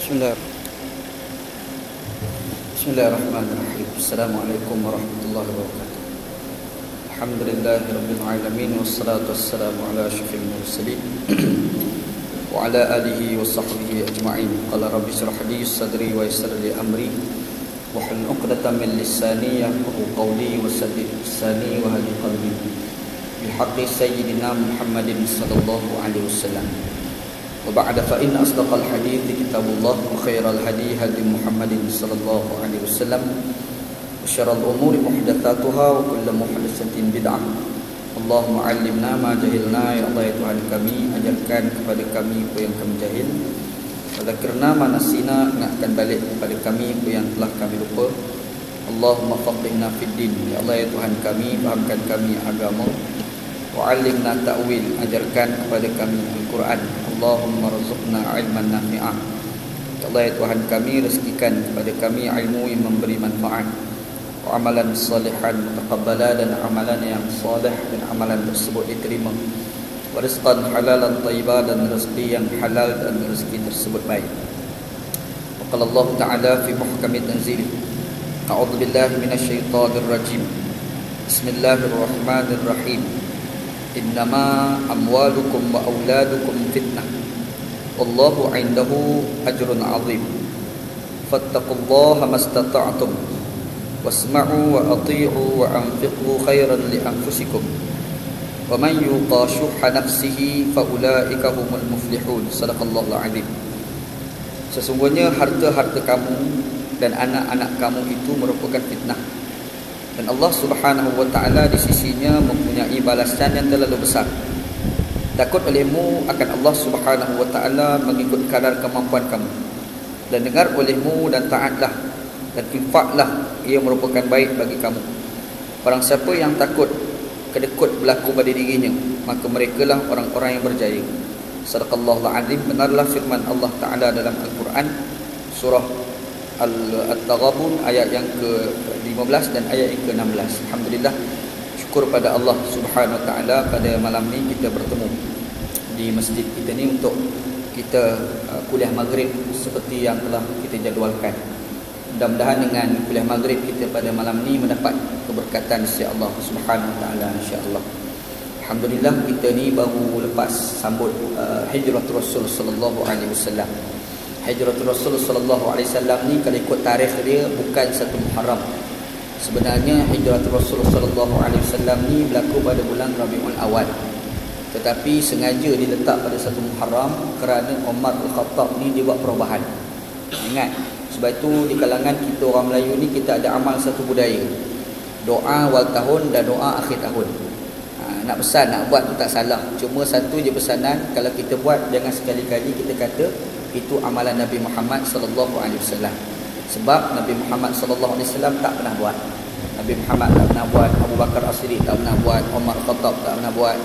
Bismillahirrahmanirrahim. Assalamualaikum warahmatullahi wabarakatuh. Alhamdulillahirabbil alamin wassalatu wassalamu ala asyrafil mursalin wa ala alihi wa sahbihi ajma'in. Qala rabbi shrah li sadri wa yassir li amri wahlul 'uqdatam min lisani yafqahu qawli wa saddid lisani wa hadi qalbi bi haqqi sayyidina Muhammadin sallallahu alaihi wasallam. Wa ba'da fa inna asdaqal hadithi kitabullah wa khairal hadi hadi Muhammadin sallallahu alaihi wasallam wa syarrul umuri muhdatsatuha wa kullu muhdatsatin bid'ah. Allahumma 'allimna ma jahilna ya Allah ya Tuhan kami, ajarkan kepada kami apa yang kami jahil. Wa dzakirna ma nasina, ingatkan balik kepada kami apa yang telah kami lupa. Allahumma faqihna fid din, ya Allah ya Tuhan kami, fahamkan kami agama. Wa 'allimna ta'wil, ajarkan kepada kami Al-Quran. Allahumma rzuqna ilman nafi'ah, ya Allah ya Tuhan kami, rezekikan kepada kami ilmu yang memberi manfaat. Wa amalan salihan mutaqabbala, dan amalan yang salih dan amalan tersebut diterima. Wa rizqan halalan thayyiban, dan rezeki yang halal dan rezeki tersebut baik. Wa qala Allah Ta'ala fi muhkamit tanzil, a'udzu billahi minasyaitonir rajim. Bismillahirrahmanirrahim. Innama amwalukum wa auladukum fitnah wallahu 'indahu ajrun 'azim. Fattaqullaha mastata'tum wasma'u wa ati'u wa anfiqu khairan li anfusikum wa man yuqa shuhha nafsihi fa ulaika humul muflihun. Sadaqallahul 'azim. Sesungguhnya harta-harta kamu dan anak-anak kamu itu merupakan fitnah, dan Allah Subhanahu wa ta'ala di sisinya mempunyai balasan yang terlalu besar. Takut olehmu akan Allah Subhanahu wa ta'ala mengikut kadar kemampuan kamu, dan dengar olehmu dan taatlah dan infaklah, ia merupakan baik bagi kamu. Barang siapa yang takut kedekut berlaku pada dirinya, maka merekalah orang-orang yang berjaya. Sadaqallahul azim. Benarlah firman Allah Ta'ala dalam Al-Quran, surah Al-Taghabun ayat yang ke-15 dan ayat yang ke-16. Alhamdulillah, syukur pada Allah Subhanahu wa ta'ala, pada malam ni kita bertemu di masjid kita ni untuk kita kuliah maghrib seperti yang telah kita jadualkan. Mudah-mudahan dengan kuliah maghrib kita pada malam ni mendapat keberkatan insya-Allah Subhanahu wa ta'ala, insya-Allah. Alhamdulillah, kita ni baru lepas sambut hijratul Rasul sallallahu alaihi wasallam. Hijratul Rasul sallallahu alaihi wasallam ni kalau ikut tarikh dia bukan 1 Muharram. Sebenarnya hijratul Rasul sallallahu alaihi wasallam ni berlaku pada bulan Rabiul Awal. Tetapi sengaja diletak pada 1 Muharram kerana Umar Al-Khattab ni dia buat perubahan. Ingat, sebab itu di kalangan kita orang Melayu ni kita ada amal satu budaya. Doa awal tahun dan doa akhir tahun. Nak pesan, nak buat tu tak salah. Cuma satu je pesanan, kalau kita buat jangan sekali-kali kita kata itu amalan Nabi Muhammad sallallahu alaihi wasallam. Sebab Nabi Muhammad sallallahu alaihi wasallam tak pernah buat. Nabi Muhammad tak pernah buat, Abu Bakar As-Siddiq tak pernah buat, Umar Khattab tak pernah buat.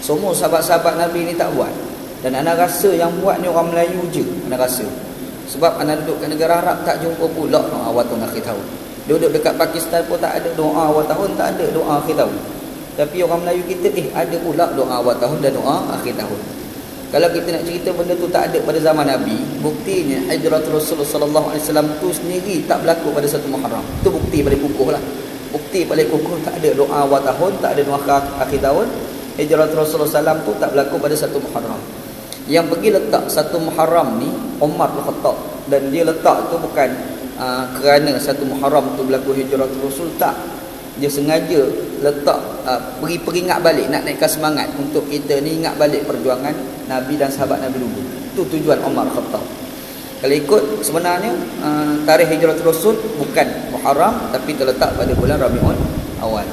Semua sahabat-sahabat Nabi ni tak buat. Dan ana rasa yang buat ni orang Melayu je, ana rasa. Sebab ana duduk kat negara Arab tak jumpa pula doa awal tahun akhir tahun. Duduk dekat Pakistan pun tak ada doa awal tahun, tak ada doa akhir tahun. Tapi orang Melayu kita ada pula doa awal tahun dan doa akhir tahun. Kalau kita nak cerita benda tu tak ada pada zaman Nabi, buktinya hijratul Rasulullah sallallahu alaihi wasallam tu sendiri tak berlaku pada 1 Muharram. Itu bukti paling kukuh lah. Bukti paling kukuh, tak ada doa awal tahun, tak ada doa akhir tahun. Hijratul Rasulullah sallallahu alaihi wasallam tu tak berlaku pada 1 Muharram. Yang pergi letak 1 Muharram ni Umar Al-Khattab, dan dia letak tu bukan kerana 1 Muharram tu berlaku hijratul Rasul, tak. Dia sengaja letak peringat balik, nak naikkan semangat untuk kita ni ingat balik perjuangan Nabi dan sahabat Nabi dulu. Itu tujuan Umar Khattab. Kalau ikut sebenarnya tarikh hijratul Rasul bukan Muharram, tapi terletak pada bulan Rabiul Awal.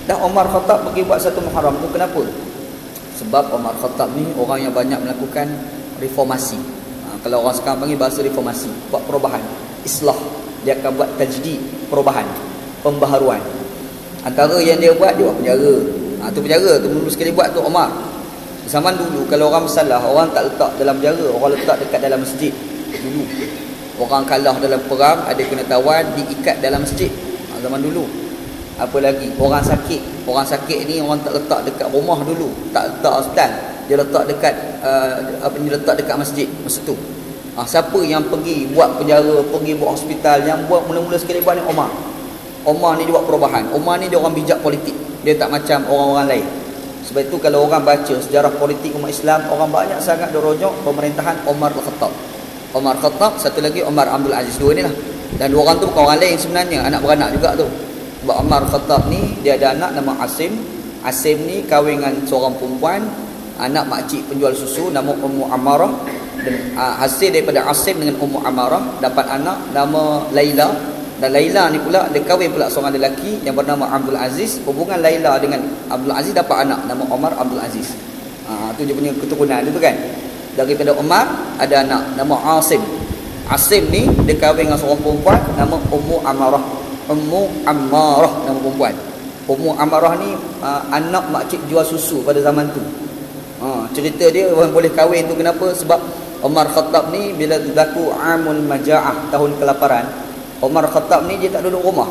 Dan Umar Khattab pergi buat 1 Muharram tu kenapa? Sebab Umar Khattab ni orang yang banyak melakukan reformasi. Kalau orang sekarang panggil bahasa reformasi, buat perubahan, islah. Dia akan buat tajdid, perubahan, pembaharuan. Antara yang dia buat, dia buat penjara. Tu penjara tu dulu sekali buat tu Umar. Zaman dulu kalau orang bersalah, orang tak letak dalam penjara, orang letak dekat dalam masjid. Dulu orang kalah dalam perang, ada kena tawan, diikat dalam masjid. Zaman dulu. Apa lagi, orang sakit ni orang tak letak dekat rumah dulu, tak letak hospital, dia letak dekat letak dekat masjid masa tu. Siapa yang pergi buat penjara, pergi buat hospital, yang buat mula-mula sekali buat ni Omar. Omar ni dia buat perubahan. Omar ni dia orang bijak politik. Dia tak macam orang-orang lain. Sebab itu kalau orang baca sejarah politik umat Islam, orang banyak sangat dirojok pemerintahan Omar Al-Khattab. Omar Khattab, satu lagi Omar Abdul Aziz. Dua ni lah. Dan dua orang tu bukan orang lain sebenarnya, anak beranak juga tu. Sebab Omar Khattab ni dia ada anak nama Asim. Asim ni kahwin dengan seorang perempuan, anak makcik penjual susu nama Ummu Amarah. Dan hasil daripada Asim dengan Ummu Amarah dapat anak nama Laila. Dan Laila ni pula dia kahwin pula seorang lelaki yang bernama Abdul Aziz. Hubungan Laila dengan Abdul Aziz dapat anak nama Omar Abdul Aziz. Tu dia punya keturunan dia tu kan. Daripada Omar ada anak nama Asim. Asim ni dia kahwin dengan seorang perempuan nama Ummu Amarah. Ummu Amarah nama perempuan. Ummu Amarah ni anak makcik jual susu pada zaman tu. Cerita dia orang boleh kahwin tu kenapa? Sebab Omar Khattab ni bila berlaku Amul Maja'ah, tahun kelaparan, Omar Khattab ni dia tak duduk rumah.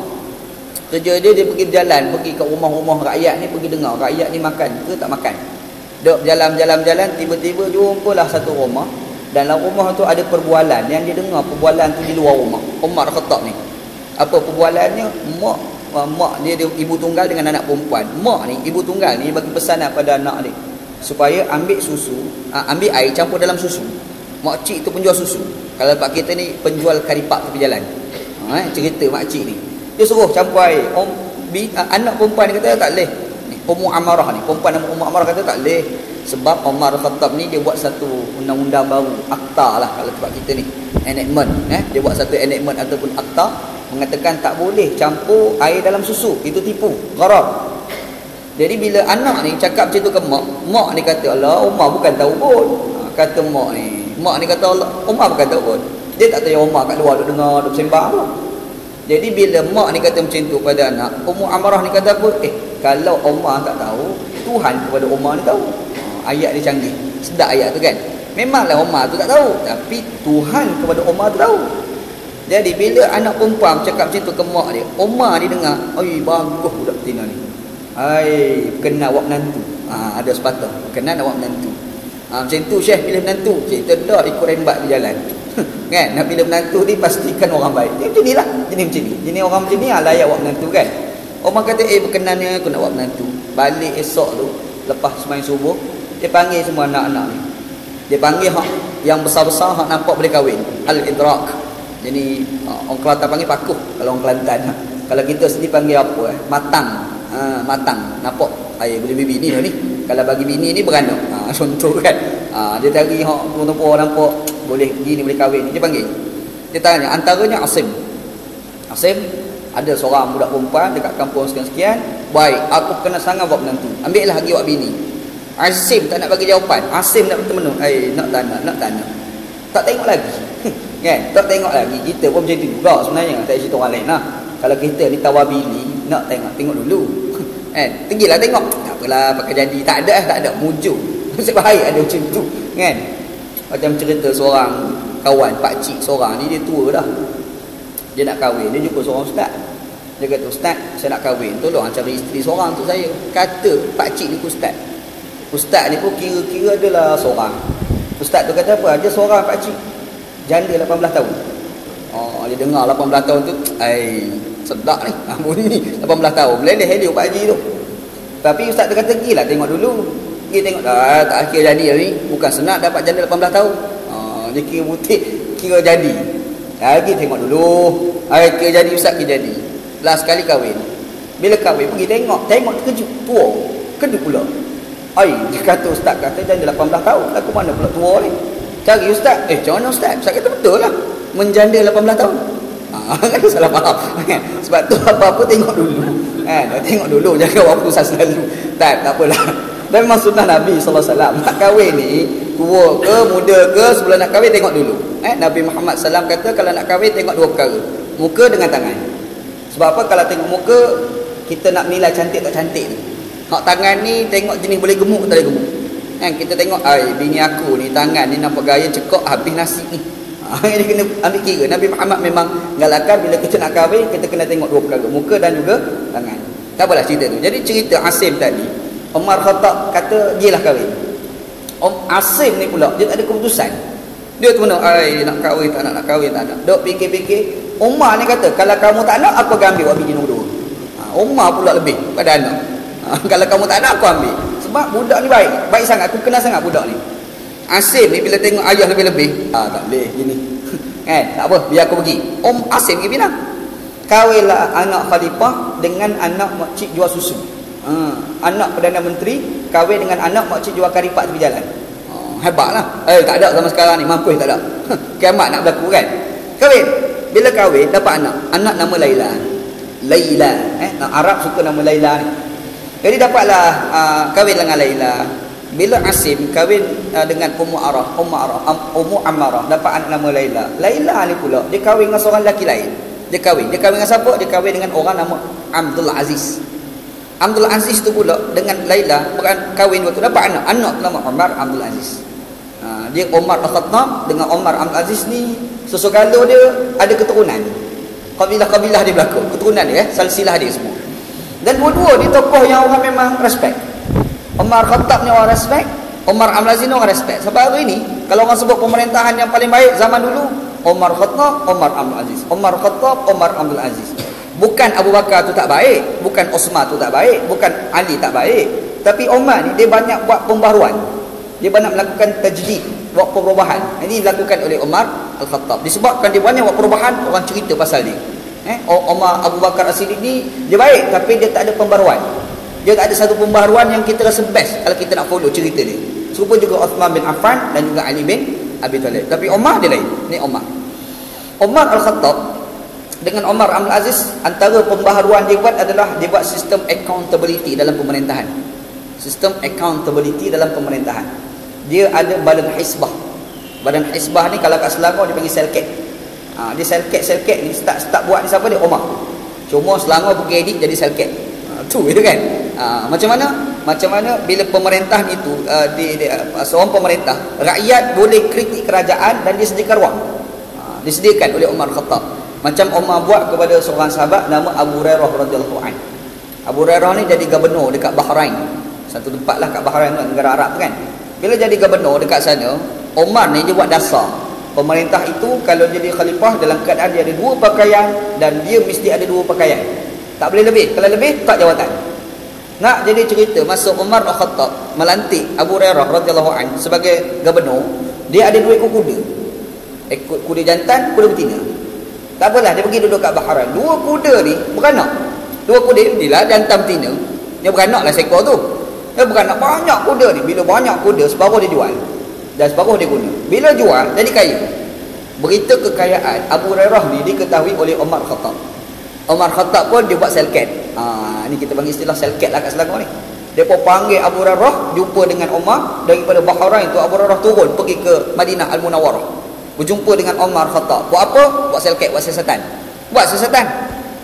Kerja dia pergi berjalan, pergi ke rumah-rumah rakyat ni, pergi dengar rakyat ni makan ke tak makan. Duk jalan-jalan, tiba-tiba jumpalah satu rumah. Dan dalam rumah tu ada perbualan. Yang dia dengar perbualan tu di luar rumah Omar Khattab ni. Apa perbualannya? Mak dia ibu tunggal dengan anak perempuan. Mak ni, ibu tunggal ni bagi pesanan pada anak dia supaya ambil susu, ambil air campur dalam susu. Makcik tu penjual susu. Kalau pak kita ni penjual karipak tepi jalan. Cerita makcik ni. Dia suruh campur air. Anak perempuan ni kata tak boleh. Ummu Amarah ni, perempuan nama Ummu Amarah kata tak boleh. Sebab Omar Khattab ni dia buat satu undang-undang baru, akta lah kalau tempat kita ni. Enactment. Dia buat satu enactment ataupun akta mengatakan tak boleh campur air dalam susu. Itu tipu, gharar. Jadi bila anak ni cakap macam tu ke mak ni kata, Allah, Umar bukan tahu pun. Kata mak ni kata, Allah, Umar bukan tahu pun. Dia tak tahu Umar kat luar duk dengar, duk sembang apa. Jadi bila mak ni kata macam tu pada anak, Ummu Amarah ni kata apa? Kalau Umar tak tahu, Tuhan kepada Umar ni tahu. Ayat dia canggih. Sedap ayat tu kan. Memanglah Umar tu tak tahu, tapi Tuhan kepada Umar tu tahu. Jadi bila anak perempuan cakap macam tu ke mak dia, Umar ni dengar, "Oi, bagus budak betina ni. Kenal awak menantu." Ada sepatah. Kenal awak menantu. Macam tu Syekh pilih menantu. Kita dah ikut rembat di jalan. Kan? Nak pilih menantu ni pastikan orang baik. Dia macam inilah. Jenis macam ni. Jenis orang macam ni layak awak menantu kan. Umar kata, berkenannya aku nak awak menantu. Balik esok tu, lepas sembahyang subuh, dia panggil semua anak-anak ni. Dia panggil yang besar-besar hak nampak boleh kahwin. Al-Idrak. Jadi orang Kelantan panggil pakuh kalau orang Kelantan. Kalau kita sendiri panggil apa? Matang. Matang. Nampak boleh bini dah ni. Kalau bagi bini ni beranak. Contoh kan. Dia cari tuan-tuan nampak boleh gini boleh kahwin ni, dia panggil. Dia tanya, antaranya Asim. Asim ada seorang budak perempuan dekat kampung sekian-sekian. Baik, aku kena sangat buat menantu. Ambillah lagi buat bini. Asim tak nak bagi jawapan. Asim nak bertemu. Nak tak nak. Tak tengok lagi. Kan? Tak tengok lagi. Kita pun macam tu juga sebenarnya. Tak cerita orang lain lah. Kalau kita ni tawar bini, nak tengok dulu. Kan? Pergilah tengok. Tak apalah, pakai jadi. Tak ada. Mujur. Sebahaya ada macam tu. Kan? Macam cerita seorang kawan, pakcik seorang ni, dia tua dah. Dia nak kahwin. Dia jumpa seorang ustaz. Dia kata, "Ustaz, saya nak kahwin. Tolong cari isteri seorang untuk saya." Kata pakcik ni ke ustaz. Ustaz ni pun kira-kira adalah seorang. Ustaz tu kata apa? Dia seorang pakcik. Janda 18 tahun. Dia dengar 18 tahun tu, sedap ni. Bunyi 18 tahun. Meleleh-helih pakcik tu. Tapi ustaz tu kata, "Gilah tengok dulu." Dia tengok tak akhir jadi ni. Bukan senang dapat janda 18 tahun. Dia kira butik, kira jadi. Lagi tengok dulu. Kira jadi ustaz, kira jadi. Last kali kahwin. Bila kahwin pergi tengok terkejut. Tua. Kedua pula. Dia kata ustaz kata janda 18 tahun. Aku mana pula tua ni? Cari ustaz. Macam mana ustaz? Ustaz kata betul lah. Menjanda 18 tahun. Kan salah faham. Sebab tu apa-apa tengok dulu. Tengok dulu. Jangan waktu saya selalu. Tak apalah. Dan memang sunnah Nabi SAW. Nak kahwin ni, tua ke, muda ke, sebelum nak kahwin tengok dulu. Nabi Muhammad SAW kata kalau nak kahwin tengok dua perkara. Muka dengan tangan. Sebab apa? Kalau tengok muka, kita nak nilai cantik tak cantik ni. Hak tangan ni tengok jenis boleh gemuk tak boleh gemuk. Kita tengok, bini aku ni tangan ni nampak gaya cekok habis nasi ni. Ini kena ambil kira. Nabi Muhammad memang galakkan bila kita nak kahwin, kita kena tengok dua perkara. Muka dan juga tangan. Tak apalah cerita tu. Jadi cerita Asim tadi, Umar Khattab kata gilah kahwin. Asim ni pula dia tak ada keputusan. Dia tu nak kahwin tak nak kahwin tak nak. Dok fikir-fikir, Umar ni kata, kalau kamu tak nak, aku akan ambil awak bini nombor 2. Umar pula lebih pada anak. Kalau kamu tak nak, aku ambil. Sebab budak ni baik sangat, aku kenal sangat budak ni. Asim ni bila tengok ayah lebih-lebih, tak boleh gini. Kan? Tak apa, biar aku pergi. Asim pergi Penang. Kahwinlah anak khalifah dengan anak makcik jual susu. Anak Perdana Menteri kahwin dengan anak makcik jual karipat tepi jalan. Hebatlah. Tak ada zaman sekarang ni, mampu tak ada. Kiamat nak berlaku kan. Kahwin. Bila kahwin dapat anak nama Laila. Arab suka nama Laila ni. Jadi dapatlah kahwin dengan Laila. Bila Asim kahwin dengan Ummu Ammarah, dapat anak nama Laila. Laila ni pula dia kahwin dengan seorang lelaki lain. Dia kahwin dengan siapa? Dia kahwin dengan orang nama Abdul Aziz. Abdul Aziz tu pula dengan Laila bukan kahwin waktu dapat anak nama Umar Abdul Aziz. Dia Umar Al-Khattab dengan Umar Abdul Aziz ni sesogala dia ada keturunan. Kabilah-kabilah dia berlaku. Keturunan dia, silsilah dia semua. Dan dua-dua ni tokoh yang orang memang respect. Umar Khattab ni orang respect, Umar Abdul Aziz ni orang respect. Sebab hari ni kalau orang sebut pemerintahan yang paling baik zaman dulu, Umar Khattab, Umar Abdul Aziz. Umar Khattab, Umar Abdul Aziz. Bukan Abu Bakar tu tak baik, bukan Osman tu tak baik, bukan Ali tak baik, tapi Umar ni dia banyak buat pembaharuan. Dia banyak melakukan tajdid, buat perubahan. Ini dilakukan oleh Umar Al-Khattab. Disebabkan dia banyak buat perubahan, orang cerita pasal dia. Umar Abu Bakar As-Siddiq ni dia baik tapi dia tak ada pembaharuan. Dia tak ada satu pembaharuan yang kita rasa best kalau kita nak follow cerita dia. Serupa juga Uthman bin Affan dan juga Ali bin Abi Talib. Tapi Umar dia lain. Ni Umar Al-Khattab dengan Umar Abdul Aziz, antara pembaharuan dia buat adalah dia buat sistem accountability dalam pemerintahan. Sistem accountability dalam pemerintahan. Dia ada badan hisbah. Badan hisbah ni kalau kat Selangor dia panggil selket. Dia selket ni start buat ni siapa dia? Umar. Cuma Selangor pergi edit jadi selket. Tu gitu kan. Macam mana bila pemerintahan itu seorang pemerintah, rakyat boleh kritik kerajaan dan dia sediakan ruang. Disediakan oleh Umar Khattab. Macam Umar buat kepada seorang sahabat nama Abu Hurairah radhiyallahu anhu. Abu Hurairah ni jadi gubernur dekat Bahrain. Satu tempat lah kat Bahrain tu, negara Arab tu kan. Bila jadi gubernur dekat sana, Umar ni dia buat dasar. Pemerintah itu kalau jadi khalifah dalam keadaan dia ada dua pakaian dan dia mesti ada dua pakaian. Tak boleh lebih. Kalau lebih tak jawatan. Nak jadi cerita masa Umar Al-Khattab melantik Abu Hurairah radhiyallahu anhu sebagai gubernur, dia ada dua ekor kuda. Ekor kuda jantan, kuda betina. Tak apalah, dia pergi duduk kat Bahrain. Dua kuda ni beranak. Dua kuda ni lah jantan betina. Dia beranak lah seekor tu. Dia beranak banyak kuda ni. Bila banyak kuda, separuh dia jual dan separuh dia guna. Bila jual, jadi kaya. Berita kekayaan Abu Hurairah ni diketahui oleh Umar Khattab. Umar Khattab pun dia buat selket. Ni kita panggil istilah selket lah kat Selangor ni. Dia pun panggil Abu Hurairah jumpa dengan Umar. Daripada Bahrain tu Abu Hurairah turun pergi ke Madinah Al-Munawwarah, berjumpa dengan Umar Khattab. Buat apa? Buat selket, buat siasatan.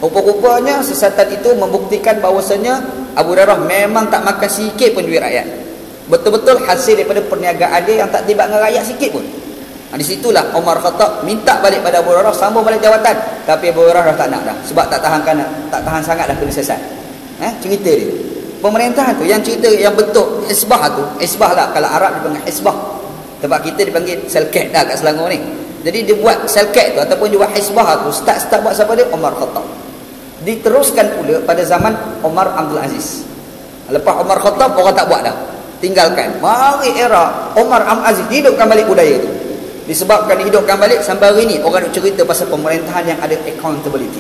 Rupa-rupanya siasatan itu membuktikan bahawasanya Abu Hurairah memang tak makan sikit pun duit rakyat. Betul-betul hasil daripada perniagaan dia yang tak tiba dengan rakyat sikit pun. Di situlah Umar Khattab minta balik pada Abu Hurairah sambung balik jawatan. Tapi Abu Hurairah dah tak nak dah. Sebab tak tahan sangat dah kena siasat. Cerita dia. Pemerintahan tu yang cerita yang bentuk hisbah tu. Hisbah lah. Kalau Arab dia panggil hisbah. Tempat kita dipanggil selket dah kat Selangor ni. Jadi dia buat selket tu ataupun dia buat hisbah tu. Start buat siapa dia? Umar Khattab. Diteruskan pula pada zaman Umar Abdul Aziz. Lepas Umar Khattab orang tak buat dah. Tinggalkan. Mari era Umar Abdul Aziz hidupkan balik budaya tu. Disebabkan dihidupkan balik sampai hari ni orang nak cerita pasal pemerintahan yang ada accountability,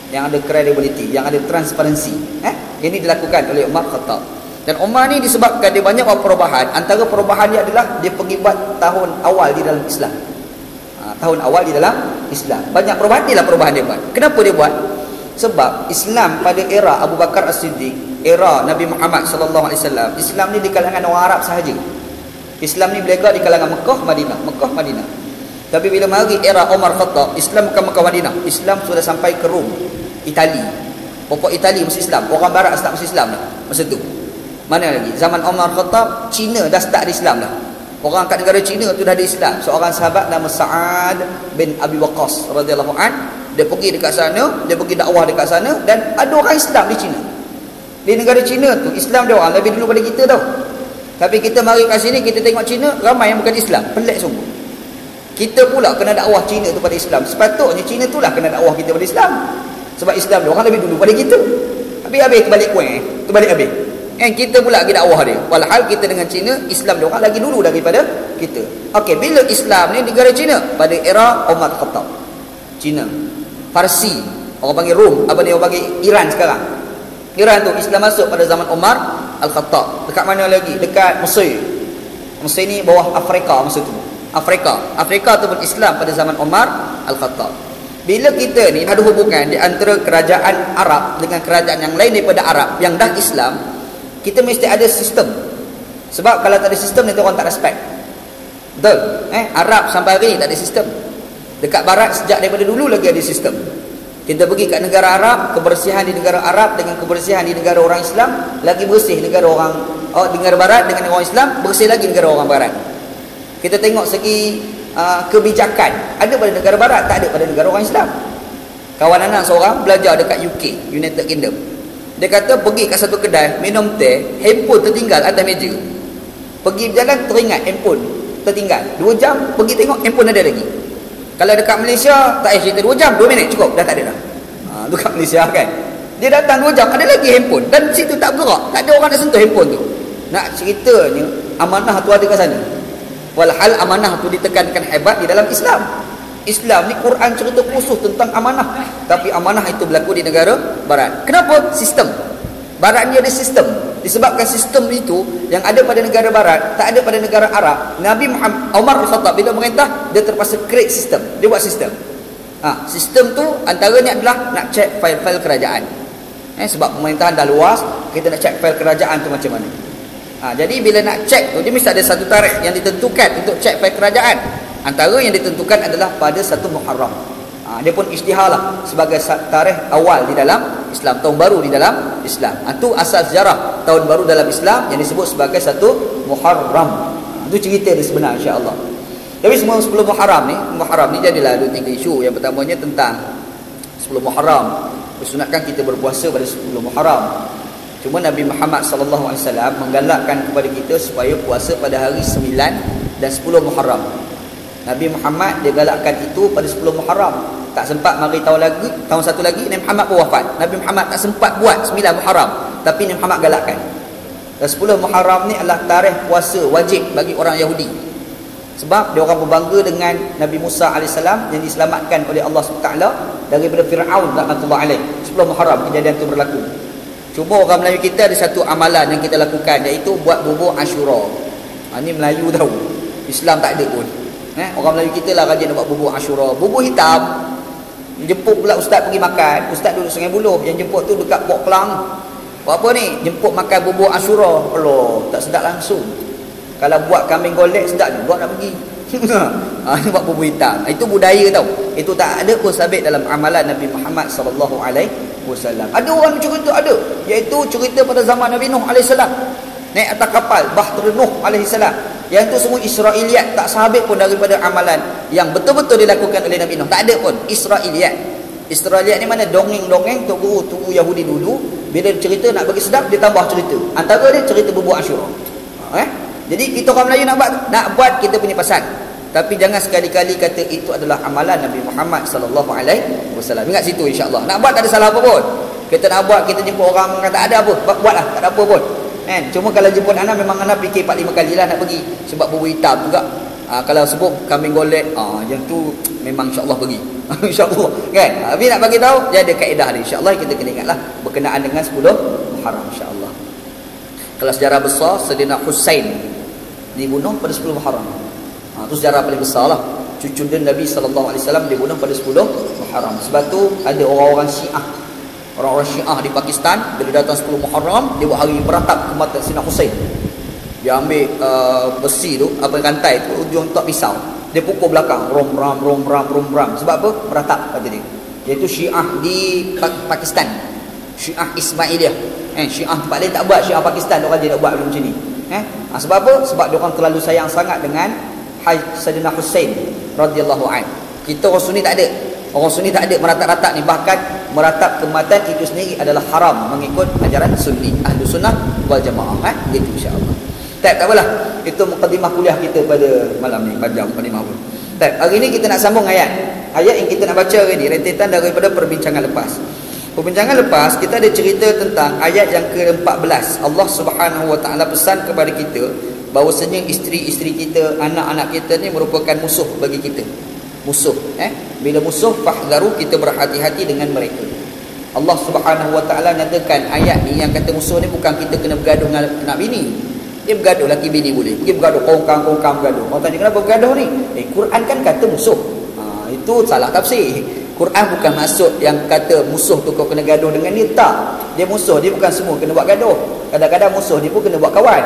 yang ada credibility, yang ada transparansi. Ini dilakukan oleh Umar Khattab. Dan Umar ni disebabkan dia banyak buat perubahan. Antara perubahan dia adalah dia pergi buat tahun awal di dalam Islam. Tahun awal di dalam Islam. Banyak perubahan, inilah perubahan dia buat. Kenapa dia buat? Sebab Islam pada era Abu Bakar As-Siddiq, era Nabi Muhammad sallallahu alaihi wasallam, Islam ni di kalangan orang Arab sahaja. Islam ni berlega di kalangan Mekah, Madinah. Tapi bila mari era Umar Khattab, Islam bukan Mekah, Madinah. Islam sudah sampai ke Rom, Itali. Pokok Itali masuk Islam. Orang barat start masuk Islam dah masa tu. Mana lagi? Zaman Umar Khattab, Cina dah start ada Islam dah. Orang kat negara Cina tu dah ada Islam. Seorang sahabat nama Sa'ad bin Abi Waqqas radhiyallahu an, dia pergi dekat sana, dia pergi dakwah dekat sana dan ada orang Islam di Cina. Di negara Cina tu Islam dia orang lebih dulu pada kita tau. Tapi kita mari kat sini kita tengok Cina ramai yang bukan Islam, pelik sungguh. Kita pula kena dakwah Cina tu pada Islam. Sepatutnya Cina tu lah kena dakwah kita pada Islam. Sebab Islam dia orang lebih dulu pada kita. Habis tu balik kuih, tu balik habis. Kita pula lagi dakwah dia. Walhal kita dengan Cina, Islam dia orang lagi dulu daripada kita. Okey, bila Islam ni negara Cina pada era Umar Khattab. Cina, Parsi, orang panggil Rom, apa dia orang panggil Iran sekarang. Iran tu Islam masuk pada zaman Umar Al-Khattab. Dekat mana lagi? Dekat Mesir. Mesir ni bawah Afrika masa tu. Afrika tu pun Islam pada zaman Umar Al-Khattab. Bila kita ni ada hubungan di antara kerajaan Arab dengan kerajaan yang lain daripada Arab yang dah Islam, kita mesti ada sistem. Sebab kalau tak ada sistem, nanti orang tak respect. Betul? Arab sampai hari tak ada sistem. Dekat barat sejak daripada dulu lagi ada sistem. Kita pergi kat negara Arab, kebersihan di negara Arab dengan kebersihan di negara orang Islam lagi bersih negara negara barat dengan orang Islam, bersih lagi negara orang barat. Kita tengok segi kebijakan, ada pada negara barat, tak ada pada negara orang Islam. Kawan anak seorang belajar dekat UK, United Kingdom. Dia kata pergi kat satu kedai minum teh, handphone tertinggal atas meja. Pergi berjalan teringat handphone tertinggal. 2 jam pergi tengok handphone ada lagi. Kalau dekat Malaysia tak cerita 2 jam, 2 minit cukup, dah tak ada dah. Dekat Malaysia kan. Dia datang 2 jam ada lagi handphone dan situ tak bergerak, tak ada orang nak sentuh handphone tu. Nak ceritanya amanah tu ada kat sana. Walhal amanah tu ditekankan hebat di dalam Islam. Islam ni Quran cerita khusus tentang amanah. Tapi amanah itu berlaku di negara barat. Kenapa? Sistem. Barat ni ada sistem. Disebabkan sistem itu yang ada pada negara barat tak ada pada negara Arab. Nabi Muhammad Umar Al-Khattab bila merintah, dia terpaksa create sistem. Dia buat sistem. Sistem tu antaranya adalah nak cek fail-fail kerajaan. Sebab pemerintahan dah luas, kita nak cek fail kerajaan tu macam mana. Jadi bila nak cek tu, dia mesti ada satu tarikh yang ditentukan untuk cek fail kerajaan. Antara yang ditentukan adalah pada 1 Muharram. Dia pun isytihar lah sebagai tarikh awal di dalam Islam, tahun baru di dalam Islam. Itu asal sejarah tahun baru dalam Islam yang disebut sebagai 1 Muharram. Itu cerita dia sebenar, insya-Allah. Tapi semua 10 Muharram ni jadilah 2-3 isu. Yang pertamanya tentang 10 Muharram. Disunatkan kita berpuasa pada 10 Muharram. Cuma Nabi Muhammad sallallahu alaihi wasallam menggalakkan kepada kita supaya puasa pada hari 9 dan 10 Muharram. Nabi Muhammad dia galakkan itu pada 10 Muharram. Tak sempat mari tahun satu lagi Nabi Muhammad pun wafat. Nabi Muhammad tak sempat buat 9 Muharram, tapi Nabi Muhammad galakkan. Dan 10 Muharram ni adalah tarikh puasa wajib bagi orang Yahudi. Sebab dia orang berbangga dengan Nabi Musa AS yang diselamatkan oleh Allah SWT daripada Fir'aun laknatullah alaih. 10 Muharram kejadian itu berlaku. Cuma orang Melayu kita ada satu amalan yang kita lakukan, iaitu buat bubur Ashura. Ini Melayu tahu, Islam tak ada pun. Orang Melayu kita lah rajin nak buat bubur Ashura. Bubur hitam. Jemput pula ustaz pergi makan. Ustaz duduk Sungai Buloh, yang jemput tu dekat Port Klang. Buat apa ni? Jemput makan bubur Ashura. Allah, tak sedap langsung. Kalau buat kambing golek sedap juga nak pergi. Ini buat bubur hitam. Itu budaya tau. Itu tak ada pun sabit dalam amalan Nabi Muhammad sallallahu alaihi wasallam. Ada orang cerita ada, iaitu cerita pada zaman Nabi Nuh alaihi salam. Naik atas kapal Bahr Nuh alaihi salam. Yang tu semua Israiliyat, tak sahabat pun daripada amalan yang betul-betul dilakukan oleh Nabi Nuh. Tak ada pun Israiliyat. Israiliyat ni mana dongeng-dongeng tok guru Yahudi dulu, bila cerita nak bagi sedap dia tambah cerita. Antara dia cerita bubur Ashura. Jadi kita orang Melayu nak buat kita punya pasal. Tapi jangan sekali-kali kata itu adalah amalan Nabi Muhammad sallallahu alaihi wasallam. Ingat situ insya-Allah. Nak buat tak ada salah apa pun. Kita nak buat, kita jemput orang kata ada apa, buatlah, tak ada apa pun. Cuma kalau jemput anak memang anak fikir 4-5 kali lah nak pergi. Sebab bubur hitam juga. Kalau sebut kambing golek, yang tu memang insya-Allah pergi. Insya-Allah kan. Tapi nak bagi tahu dia ada kaedah dia. Insya-Allah kita kena ingatlah berkenaan dengan 10 Muharram insya-Allah. Kalau sejarah besar, Sayyidina Husain dibunuh pada 10 Muharram. Itu sejarah paling besar lah. Cucu dia Nabi SAW dibunuh pada 10 Muharram. Sebab tu ada orang-orang Syiah. Orang-orang Syiah di Pakistan, bila datang 10 Muharram, dia buat hari beratap kematian Sayyidina Husain. Dia ambil besi tu, rantai tu, ujung tak pisau. Dia pukul belakang, rom ram. Sebab apa? Beratap kata dia. Iaitu Syiah di Pakistan. Syiah Ismailiyah. Syiah tempat lain tak buat, Syiah Pakistan orang dia nak buat macam ni. Sebab apa? Sebab dia orang terlalu sayang sangat dengan Sayyidina Husain radhiyallahu anhu. Kita orang Sunni tak ada. Orang Sunni tak ada meratap-ratap ni. Bahkan meratap kematian itu sendiri adalah haram mengikut ajaran Sunni, Ahlus Sunnah wal Jamaah. Gitu insya-Allah. Tak apalah. Itu mukadimah kuliah kita pada malam ni, panjang mukadimah pun. Baik, hari ini kita nak sambung ayat yang kita nak baca hari ini, rentetan daripada perbincangan lepas. Perbincangan lepas kita ada cerita tentang ayat yang ke-14. Allah Subhanahu Wa Taala pesan kepada kita bahawasanya isteri-isteri kita, anak-anak kita ni merupakan musuh bagi kita. Musuh, bila musuh fahdharu, kita berhati-hati dengan mereka. Allah Subhanahu Wa Taala nyatakan ayat ni yang kata musuh ni bukan kita kena bergaduh dengan anak bini. Dia bergaduh laki bini boleh. Dia bergaduh kongkang bergaduh. Orang tanya kenapa bergaduh ni? Quran kan kata musuh. Itu salah tafsir. Quran bukan maksud yang kata musuh tu kau kena gaduh dengan dia. Tak. Dia musuh, dia bukan semua kena buat gaduh. Kadang-kadang musuh dia pun kena buat kawan.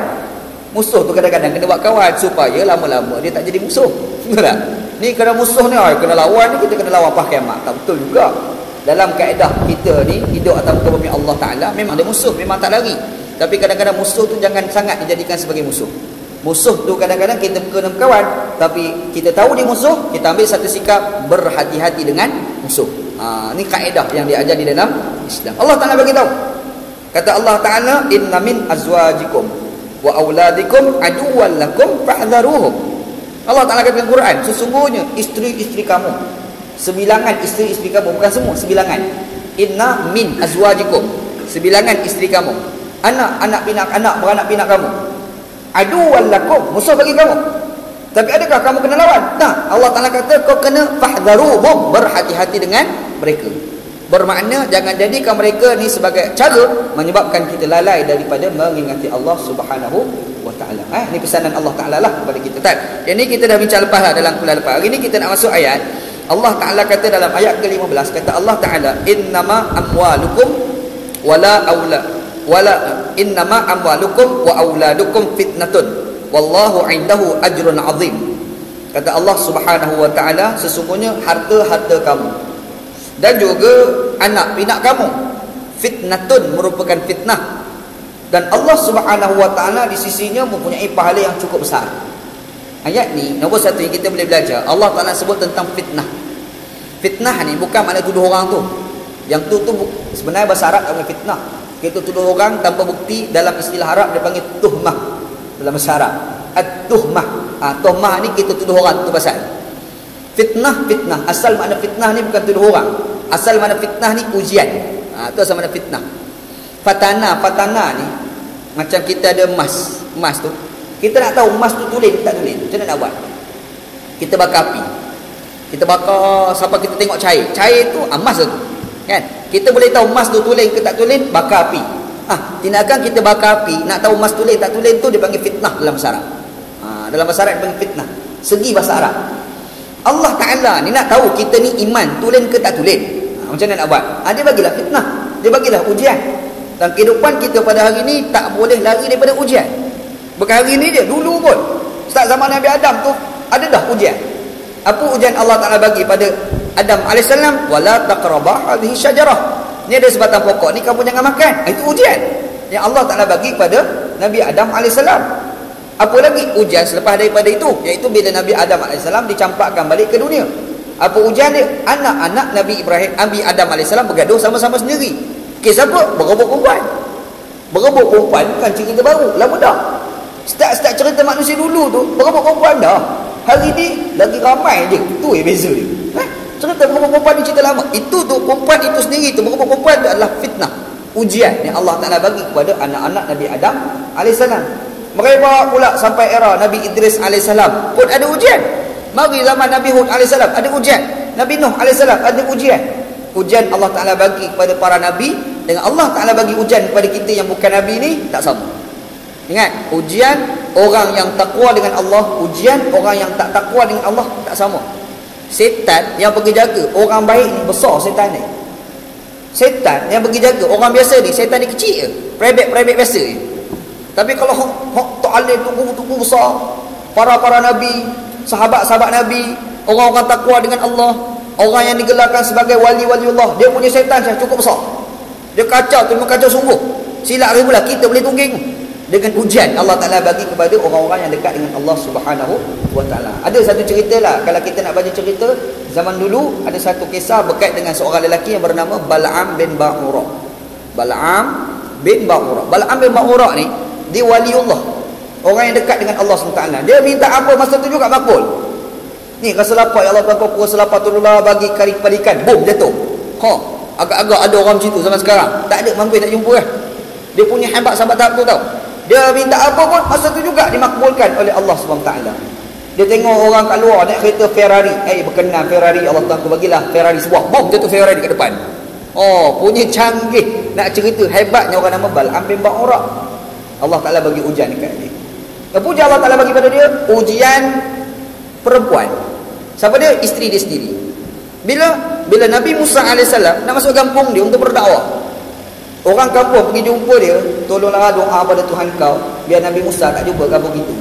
Musuh tu kadang-kadang kena buat kawan supaya lama-lama dia tak jadi musuh. Betul tak? Ni kalau musuh ni kena lawan ni, kita kena lawan pakai mak. Tak betul juga. Dalam kaedah kita ni hidup atas muka bumi Allah Taala, memang ada musuh, memang tak lari. Tapi kadang-kadang musuh tu jangan sangat dijadikan sebagai musuh. Musuh tu kadang-kadang kita kena berkawan, tapi kita tahu dia musuh, kita ambil satu sikap berhati-hati dengan musuh. Ni kaedah yang diajar di dalam Islam. Allah Taala bagi tahu. Kata Allah Taala, "Inna min azwajikum wa auladikum aduwwan lakum fahdharuhum." Allah Taala kata dalam Quran, sesungguhnya isteri-isteri kamu, sebilangan isteri-isteri kamu, bukan semua, sebilangan. Inna min azwajikum, sebilangan isteri kamu, anak-anak pinak, anak beranak pinak kamu, aduwwan lakum, musuh bagi kamu. Tapi adakah kamu kena lawan? Nah, Allah Taala kata kau kena fahdharuhum, berhati-hati dengan mereka. Bermakna jangan jadikan mereka ni sebagai cara menyebabkan kita lalai daripada mengingati Allah Subhanahu Wa Taala. Ini pesanan Allah Taala lah kepada kita. Ini kita dah bincang lepas lah dalam kuliah lepas. Hari ni kita nak masuk ayat. Allah Taala kata dalam ayat ke-15, kata Allah Taala, "Innama amwalukum wala innama amwalukum wa auladukum fitnatun wallahu indahu ajrun azim." Kata Allah Subhanahu Wa Taala, sesungguhnya harta-harta kamu dan juga anak pinak kamu fitnatun, merupakan fitnah, dan Allah Subhanahu Wa Taala di sisinya mempunyai pahala yang cukup besar. Ayat ni nombor satu yang kita boleh belajar, Allah Taala sebut tentang fitnah. Fitnah ni bukan makna tuduh orang tu. Yang tu sebenarnya bahasa Arab namanya fitnah. Kita tuduh orang tanpa bukti, dalam istilah Arab dia panggil tuhmah dalam bahasa Arab. At-tuhmah. Tuhmah ni kita tuduh orang tu pasal. Fitnah, asal makna fitnah ni bukan tuduh orang. Asal makna fitnah ni ujian. Itu asal makna fitnah. Fatana ni macam kita ada emas tu. Kita nak tahu emas tu tulen tak tulen. Macam mana nak buat? Kita bakar api. Kita bakar sampai kita tengok cair. Cair tu emas tu. Kan? Kita boleh tahu emas tu tulen ke tak tulen, bakar api. Tindakan kita bakar api, nak tahu emas tulen tak tulen tu dia panggil fitnah dalam bahasa Arab. Dalam bahasa Arab dia panggil fitnah. Segi bahasa Arab. Allah Ta'ala ni nak tahu kita ni iman tulen ke tak tulen. Macam mana nak buat? Dia bagilah fitnah. Dia bagilah ujian. Dan kehidupan kita pada hari ni tak boleh lari daripada ujian. Bukan hari ni je, dulu pun. Start zaman Nabi Adam tu ada dah ujian. Apa ujian Allah Ta'ala bagi pada Adam AS? Wala taqrabah hadhihi syajarah. Ni ada sebatang pokok ni kamu jangan makan. Itu ujian yang Allah Ta'ala bagi kepada Nabi Adam AS. Apa lagi ujian selepas daripada itu, iaitu bila Nabi Adam AS dicampakkan balik ke dunia. Apa ujian dia? Anak-anak Nabi Adam AS bergaduh sama-sama sendiri. Kes apa? Berebut perempuan. Berebut perempuan bukan cerita baru, lama dah. Start cerita manusia dulu tu berebut perempuan dah. Hari ni lagi ramai je. Tu yang beza dia. Cerita berebut perempuan ni cerita lama. Itu tu perempuan itu sendiri tu, berebut perempuan tu adalah fitnah, ujian yang Allah Ta'ala bagi kepada anak-anak Nabi Adam AS. Mereka pula sampai era Nabi Idris AS pun ada ujian. Mari zaman Nabi Hud AS ada ujian. Nabi Nuh AS ada ujian. Ujian Allah Ta'ala bagi kepada para Nabi dengan Allah Ta'ala bagi ujian kepada kita yang bukan Nabi ni tak sama. Ingat, ujian orang yang takwa dengan Allah, ujian orang yang tak takwa dengan Allah tak sama. Setan yang pergi jaga orang baik ni besar setan ni. Setan yang pergi jaga orang biasa ni, setan ni kecil je. Perebet biasa je. Tapi kalau hok ta'alim tubuh besar, para Nabi, sahabat-sahabat Nabi, orang-orang takwa dengan Allah, orang yang digelarkan sebagai wali-wali Allah, dia punya setan cukup besar. Dia kacau, tu memang kacau sungguh. Silap lagi pula kita boleh tungging dengan ujian Allah Ta'ala bagi kepada orang-orang yang dekat dengan Allah Subhanahu Wa Ta'ala. Ada satu cerita lah, kalau kita nak baca cerita zaman dulu, ada satu kisah berkait dengan seorang lelaki yang bernama Bal'am bin Ba'ura. Bal'am bin Ba'ura ni dia waliullah, orang yang dekat dengan Allah SWT. Dia minta apa masa tu juga makbul. Ni rasa lapar, ya Allah aku rasa lapar, tolonglah bagi kari kepala ikan. Boom, jatuh. Agak-agak ada orang macam tu zaman sekarang. Tak ada, mampu tak jumpa lah. Dia punya hebat sampai tahap tu tau. Dia minta apa pun masa tu juga dimakbulkan oleh Allah SWT. Dia tengok orang kat luar naik kereta Ferrari. Berkenan Ferrari, Allah Ta'ala aku bagilah Ferrari sebuah. Boom, jatuh Ferrari kat depan. Punya canggih. Nak cerita hebatnya orang nama Bal'am bin Ba'urah. Allah Ta'ala bagi ujian dekat dia. Apa ujian Allah Ta'ala bagi pada dia? Ujian perempuan. Siapa dia? Isteri dia sendiri. Bila Nabi Musa AS nak masuk kampung dia untuk berdakwah, orang kampung pergi jumpa dia, tolonglah doa pada Tuhan kau biar Nabi Musa tak jumpa kampung itu.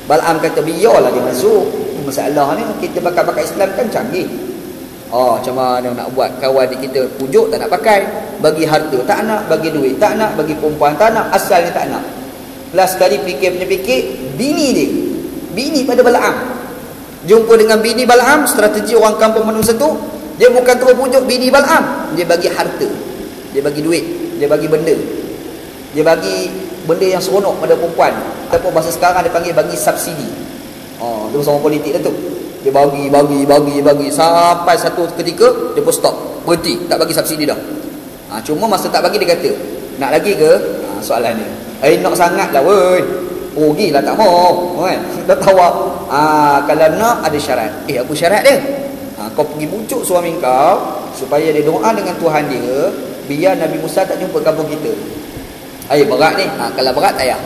Bal'am kata biarlah dia masuk. Masalah ni kita pakai Islam kan canggih. Macam mana nak buat? Kawan kita pujuk tak nak pakai, bagi harta tak nak, bagi duit tak nak, bagi perempuan tak nak, asalnya tak nak. Last sekali fikir, bini pada Bal'am. Jumpa dengan bini Bal'am, strategi orang kampung manusia tu, dia bukan terus pujuk bini Bal'am, dia bagi harta, dia bagi duit, dia bagi benda, dia bagi benda yang seronok pada perempuan, ataupun bahasa sekarang dia panggil bagi subsidi. Dia bersama politik lah tu. Dia bagi sampai satu ketika dia pun stop, berhenti, tak bagi subsidi dah. Cuma masa tak bagi dia kata, nak lagi ke? Soalan dia, nak sangat lah woi. Rugilah tak mau kan. Dah tawar. Kalau nak ada syarat. Apa syarat dia? Kau pergi bujuk suami kau supaya dia doa dengan Tuhan dia biar Nabi Musa tak jumpa kampung kita. Berat ni. Kalau berat tak payah.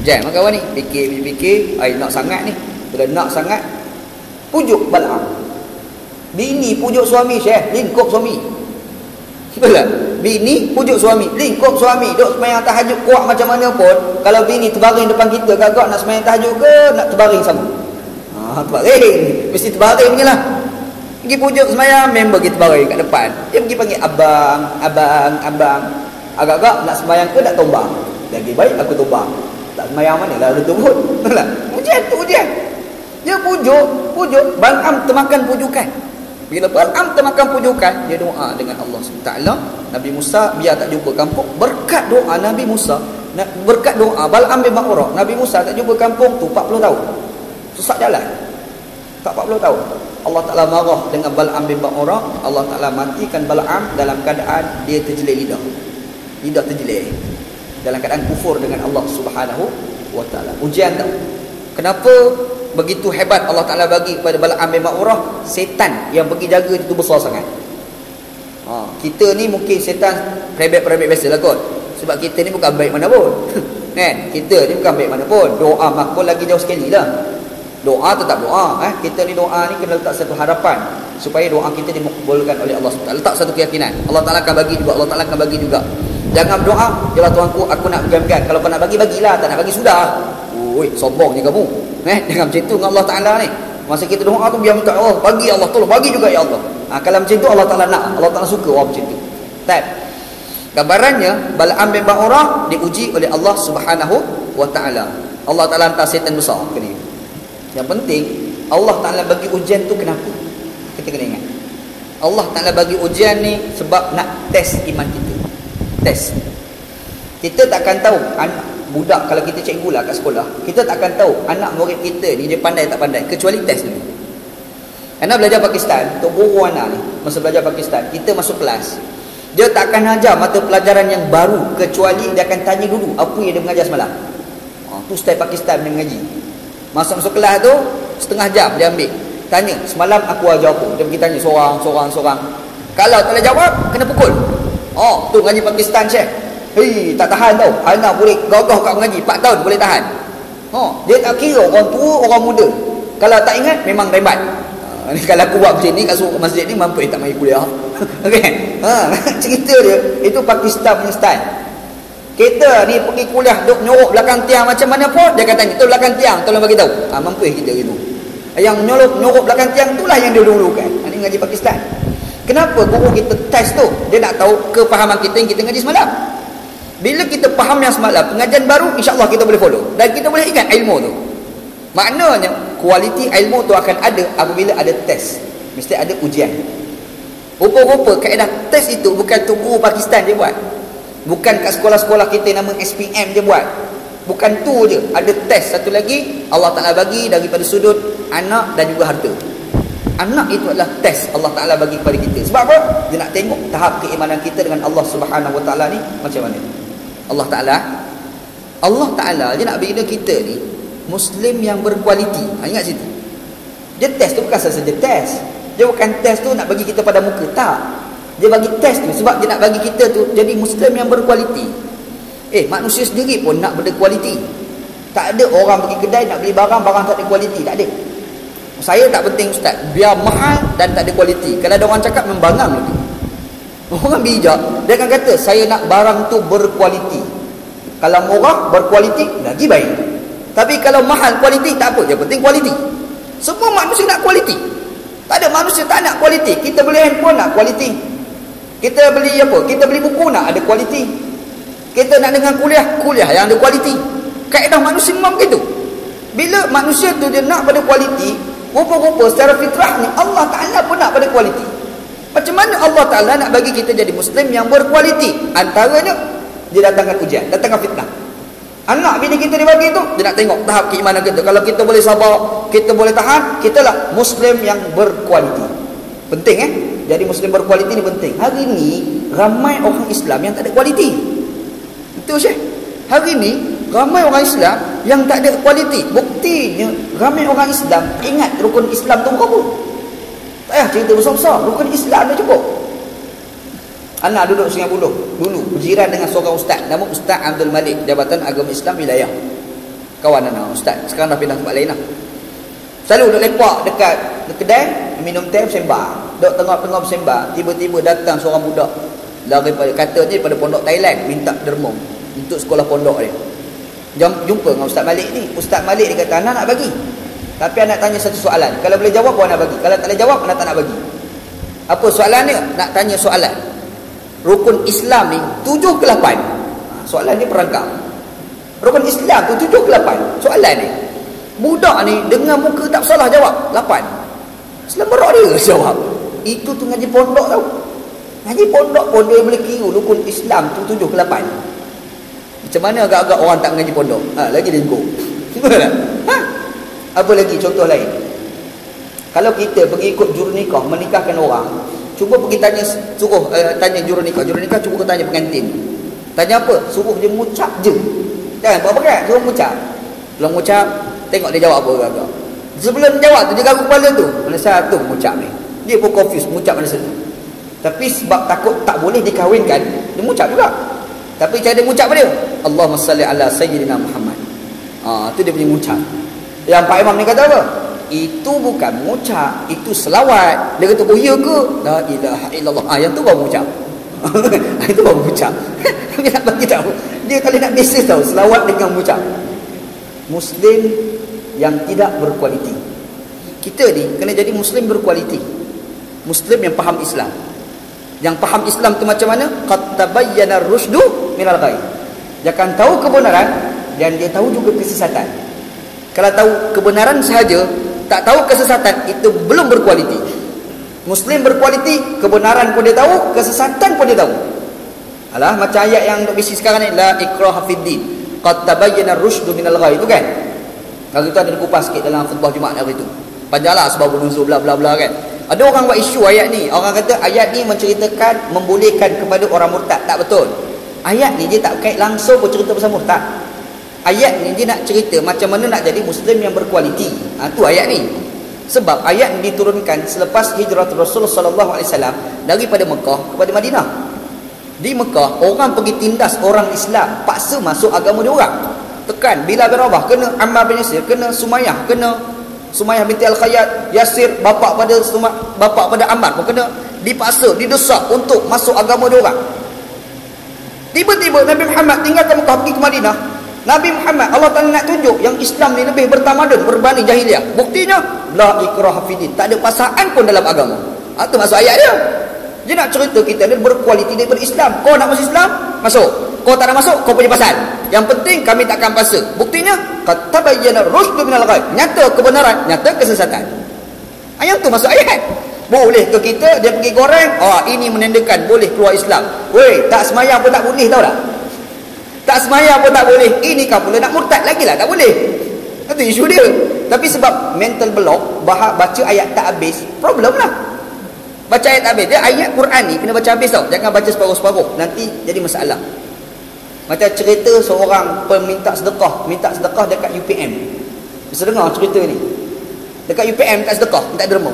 Jangan kawan ni fikir, nak sangat ni. Bila nak sangat, pujuk Bal'am. Bini pujuk suami, Syekh, lingkup suami. Betul tak? Bini pujuk suami, lingkup suami, duk sembahyang tahajud kuat macam mana pun, kalau bini terbaring depan kita, gagak nak sembahyang tahajud ke nak terbaring sama? Terbaring, mesti terbaring je lah. Pergi pujuk sembahyang, member kita terbaring kat depan. Dia pergi panggil abang. Agak-agak nak sembahyang ke nak tombang? Lagi baik aku tombang. Tak sembahyang mana lah dia turut. Betul tak? Ujian. Dia pujuk, Bal'am termakan pujukan. Bila Bal'am termakan pujukan, dia doa dengan Allah SWT. Nabi Musa biar tak jumpa kampung. Berkat doa Nabi Musa, berkat doa Bal'am bin Ba'urah, Nabi Musa tak jumpa kampung tu 40 tahun. Susah jalan. Tak 40 tahun. Allah Ta'ala marah dengan Bal'am bin Ba'urah. Allah Ta'ala matikan Bal'am dalam keadaan dia terjelir lidah. Lidah terjelir. Dalam keadaan kufur dengan Allah Subhanahu wa Ta'ala. Ujian tak? Kenapa begitu hebat Allah Ta'ala bagi kepada Bal'am bin Ba'urah? Setan yang pergi jaga itu besar sangat. Kita ni mungkin setan perebet-perebet biasa lah kot. Sebab kita ni bukan baik mana pun. Kan? Kita ni bukan baik mana pun. Doa makbul lagi jauh sekali lah. Doa tetap doa. Kita ni doa ni kena letak satu harapan supaya doa kita dimakbulkan oleh Allah SWT. Letak satu keyakinan Allah Ta'ala akan bagi juga. Allah Ta'ala akan bagi juga. Jangan berdoa, ya Allah Tuhanku, aku nak pegang-pegang. Kalau kau nak bagi, bagilah. Tak nak bagi, sudah. Sombongnya kamu. Jangan macam tu dengan Allah Ta'ala ni. Masa kita doa tu biar minta Allah, bagi Allah, tolong bagi juga ya Allah. Kalau macam tu Allah Ta'ala nak, Allah Ta'ala suka orang macam tu. Gambarannya Bal'am bin Ba'urah diuji oleh Allah Subhanahu wa Ta'ala. Allah Ta'ala hantar setan besar ke dia. Yang penting Allah Ta'ala bagi ujian tu kenapa? Kita kena ingat, Allah Ta'ala bagi ujian ni sebab nak test iman kita. Test. Kita takkan tahu anak budak, kalau kita cikgu lah kat sekolah, kita takkan tahu anak murid kita ni dia pandai tak pandai kecuali test dulu. Anak belajar Pakistan, Tok Guru anak ni masa belajar Pakistan, kita masuk kelas, dia takkan ajar mata pelajaran yang baru kecuali dia akan tanya dulu apa yang dia mengajar semalam. Tu style Pakistan dia mengaji. Masuk kelas tu setengah jam dia ambil, tanya semalam aku ajar apa, dia pergi tanya seorang. Kalau tak boleh jawab kena pukul. Tu mengaji Pakistan, Syekh. Tak tahan tau. Anak boleh gagah kat mengaji 4 tahun boleh tahan. Dia tak kira orang tua orang muda. Kalau tak ingat memang rebat. Kalau aku buat macam ni kat masjid ni, mampu tak mai kuliah. Okay? Cerita dia itu Pakistan punya style. Kita ni pergi kuliah duk nyorok belakang tiang macam mana pun, dia akan tanya, tu belakang tiang tolong bagi tahu. Mampu kita gitu. Yang nyorok belakang tiang itulah yang dia dulukan. Ini mengaji Pakistan. Kenapa guru kita test tu? Dia nak tahu kefahaman kita yang kita ngaji semalam. Bila kita faham yang semalam, pengajian baru, insya-Allah kita boleh follow dan kita boleh ingat ilmu tu. Maknanya kualiti ilmu tu akan ada apabila ada test. Mesti ada ujian. Rupa-rupa kaedah test itu bukan tu guru Pakistan je buat. Bukan kat sekolah-sekolah kita nama SPM je buat. Bukan tu je, ada test satu lagi Allah Ta'ala bagi daripada sudut anak dan juga harta. Anak itu adalah test Allah Ta'ala bagi kepada kita. Sebab apa? Dia nak tengok tahap keimanan kita dengan Allah Subhanahu Wa Ta'ala ni macam mana. Allah Ta'ala dia nak bina kita ni Muslim yang berkualiti. Ingat situ. Dia test tu bukan saja test. Dia bukan test tu nak bagi kita pada muka. Tak. Dia bagi test tu sebab dia nak bagi kita tu jadi Muslim yang berkualiti. Manusia sendiri pun nak berkualiti. Tak ada orang pergi kedai nak beli barang tak ada kualiti. Tak ada. Saya tak penting ustaz, biar mahal dan tak ada kualiti. Kalau ada orang cakap membangang lagi. Orang bijak, dia akan kata saya nak barang tu berkualiti. Kalau murah berkualiti lagi baik. Tapi kalau mahal kualiti tak apa, yang penting kualiti. Semua manusia nak kualiti. Tak ada manusia tak nak kualiti. Kita beli handphone nak kualiti. Kita beli apa? Kita beli buku nak ada kualiti. Kita nak dengar kuliah yang ada kualiti. Kaedah manusia memang begitu. Bila manusia tu dia nak pada kualiti, rupa-rupa secara fitrah ni Allah Ta'ala pun nak pada kualiti. Macam mana Allah Ta'ala nak bagi kita jadi Muslim yang berkualiti? Antaranya dia datangkan ujian, datangkan fitnah. Anak bini kita dibagi tu, dia nak tengok tahap keimanan kita. Kalau kita boleh sabar, kita boleh tahan, kita lah Muslim yang berkualiti. Penting jadi Muslim berkualiti ni penting. Hari ni ramai orang Islam yang tak ada kualiti. Itu Syekh. Hari ni ramai orang Islam yang tak ada kualiti. Buktinya ramai orang Islam ingat rukun Islam tu berapa. Tak payah cerita besar-besar. Rukun Islam dah cukup. Anak duduk Sungai Buloh dulu berjiran dengan seorang ustaz, nama Ustaz Abdul Malik, Jabatan Agama Islam Wilayah. Kawan anak ustaz, sekarang dah pindah tempat lain lah. Selalu duduk lepak dekat kedai, minum teh bersembah. Duduk tengah-tengah bersembah, tiba-tiba datang seorang budak daripada, katanya daripada pondok Thailand, minta derma untuk sekolah pondok dia. Jumpa dengan Ustaz Malik ni. Ustaz Malik dia kata, anak nak bagi, tapi anak tanya satu soalan. Kalau boleh jawab, anak bagi. Kalau tak boleh jawab, anak tak nak bagi. Apa soalan dia? Nak tanya soalan. Rukun Islam ni 7 ke 8? Soalan ni perangkap. Rukun Islam tu 7 ke 8? Soalan ni. Budak ni dengan muka tak salah jawab 8. Selemerak dia jawab. Itu tu ngaji pondok tau. Ngaji pondok pun dia boleh kira rukun Islam tu 7 ke 8. Macam mana agak-agak orang tak mengaji pondok? Lagi lingkup. Apa lagi contoh lain? Kalau kita pergi ikut jurunikah menikahkan orang, cuba pergi tanya, suruh tanya jurunikah cuba tanya pengantin. Tanya apa? Suruh dia mengucap je. Jangan buat berat, suruh mengucap. Belum mengucap, tengok dia jawab apa agak. Sebelum jawab tu dia garuk kepala tu. Mana satu mengucap ni? Dia pun confused mengucap mana satu. Tapi sebab takut tak boleh dikahwinkan, dia mengucap juga. Tapi cara dia mengucap apa dia? Allahumma salli ala sayyidina Muhammad. Tu dia punya mengucap. Yang Pak Imam ni kata apa? Itu bukan mengucap, itu selawat. Dia kata, oh iya ke? La ilaha illallah. Yang tu baru mengucap. Itu baru mengucap. Dia nak bagi tahu. Dia tak boleh nak mesej tahu. Selawat dengan mengucap. Muslim yang tidak berkualiti. Kita ni kena jadi Muslim berkualiti. Muslim yang faham Islam. Yang faham Islam tu macam mana? Qad tabayyana ar-rusydu minal ghayy. Dia akan tahu kebenaran dan dia tahu juga kesesatan. Kalau tahu kebenaran sahaja, tak tahu kesesatan, itu belum berkualiti. Muslim berkualiti, kebenaran pun dia tahu, kesesatan pun dia tahu. Alah, macam ayat yang duk bisi sekarang ni, la ikraha fid din. Qad tabayyana ar-rusydu minal ghayy, itu kan? Hari tu ada kupas sikit dalam khutbah Jumaat hari tu. Panjanglah sebab nuzul bla bla bla kan. Ada orang buat isu ayat ni. Orang kata ayat ni menceritakan membolehkan kepada orang murtad. Tak betul. Ayat ni dia tak kait langsung bercerita pasal murtad. Ayat ni dia nak cerita macam mana nak jadi Muslim yang berkualiti. Tu ayat ni. Sebab ayat ni diturunkan selepas hijrah Rasulullah sallallahu alaihi wasallam daripada Mekah kepada Madinah. Di Mekah orang pergi tindas orang Islam, paksa masuk agama dia orang. Tekan Bilal bin Rabah, kena Ammar bin Yasir, kena Sumayyah, kena Sumayyah binti Al-Khayyat, Yasir bapa pada Ammar pun kena dipaksa, didesak untuk masuk agama dia orang. Tiba-tiba Nabi Muhammad tinggalkan Mekah pergi ke Madinah. Nabi Muhammad, Allah Ta'ala nak tunjuk yang Islam ni lebih bertamadun berbanding jahiliah. Buktinya la ikraha fid din, tak ada paksaan pun dalam agama. Itu masuk ayat dia. Dia nak cerita kita ni berkualiti daripada Islam. Kau nak masuk Islam, masuk. Kau tak nak masuk, kau punya pasal. Yang penting kami takkan paksa. Buktinya qad tabayyana ar-rusydu minal ghayy. Nyata kebenaran, nyata kesesatan. Ayat tu masuk ayat. Boleh ke kita dia pergi goreng, ini menandakan boleh keluar Islam. Weh, tak semayang pun tak boleh, tahu tak? Tak semaya pun tak boleh. Ini kau pula nak murtad lagi lah, tak boleh. Itu isu dia. Tapi sebab mental block, baca ayat tak habis, problem lah. Baca ayat tak habis. Dia ayat Quran ni kena baca habis tau. Jangan baca separuh-separuh. Nanti jadi masalah. Macam cerita seorang peminta sedekah. Minta sedekah dekat UPM. Bisa dengar cerita ni. Dekat UPM minta sedekah, minta derma.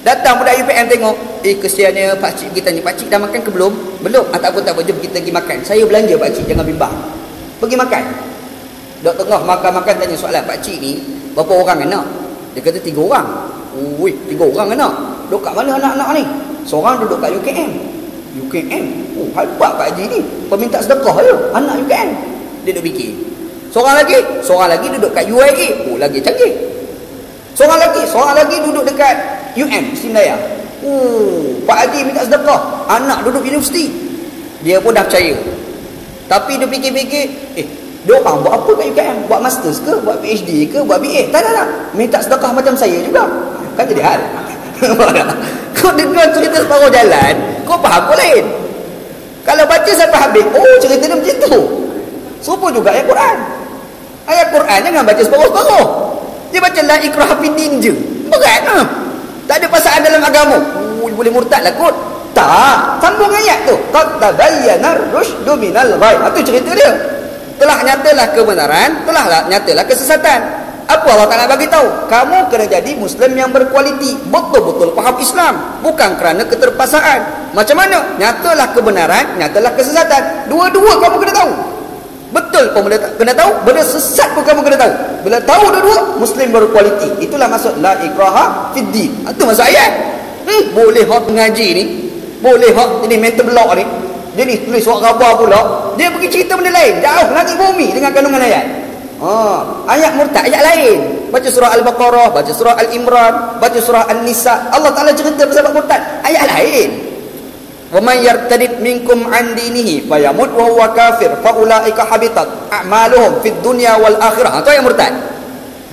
Datang budak UPM tengok, kesiannya pakcik kita ni. Pakcik dah makan ke belum? Belum. Tak apa, jom kita pergi makan. Saya belanja pakcik, jangan bimbang. Pergi makan. Dok tengah makan-makan tanya soalan, pakcik ni berapa orang anak? Dia kata 3 orang. Ui, 3 orang anak. Duduk kat mana anak-anak ni? Seorang duduk kat UKM. UKM? Oh, hebat Pak Haji ni. Peminta sedekah je. Anak UKM. Dia duduk fikir. Seorang lagi duduk kat UIA. Oh, lagi canggih. Seorang lagi duduk dekat Bismillah. Oh, Pak Haji minta sedekah. Anak duduk universiti. Dia pun dah percaya. Tapi dia fikir-fikir, dia orang buat apa kat UKM? Buat masters ke? Buat PhD ke? Buat BA? Tak. Minta sedekah macam saya juga. Kan jadi hal. Kau dengar cerita separuh jalan, kau faham pun lain. Kalau baca sampai habis, oh cerita dia macam tu. Serupa juga ayat Quran. Ayat Quran jangan baca separuh-separuh. Dia baca la ikraha fiddin je. Berat lah. Tak ada pasangan dalam agama. Boleh murtad lah kot. Tak. Sambung ayat tu. Qad tabayyana ar-rusydu minal ghayy. Itu cerita dia. Telah nyatalah kebenaran, telah nyatalah kesesatan. Apa Allah Ta'ala bagi tahu? Kamu kena jadi Muslim yang berkualiti, betul-betul faham Islam, bukan kerana keterpaksaan. Macam mana? Nyatalah kebenaran, nyatalah kesesatan. Dua-dua kamu kena tahu. Betul pun kena tahu, benda sesat pun kamu kena tahu. Bila tahu dua-dua, Muslim berkualiti. Itulah maksud la ikraha fiddin. Itu maksud ayat. Boleh hak mengaji ni, boleh hak ini mental block ni. Dia ni tulis surat khabar pula. Dia pergi cerita benda lain. Jauh langit bumi dengan kandungan ayat. Ayat murtad, ayat lain. Baca surah Al-Baqarah, baca surah Al-Imran, baca surah An-Nisa. Allah Ta'ala cerita pasal murtad. Ayat lain. Wa man yartadid minkum an dinihi fayamut wa huwa kafir fa ulaika habitat a'maluhum fid dunya wal akhirah. Itu ayat murtad.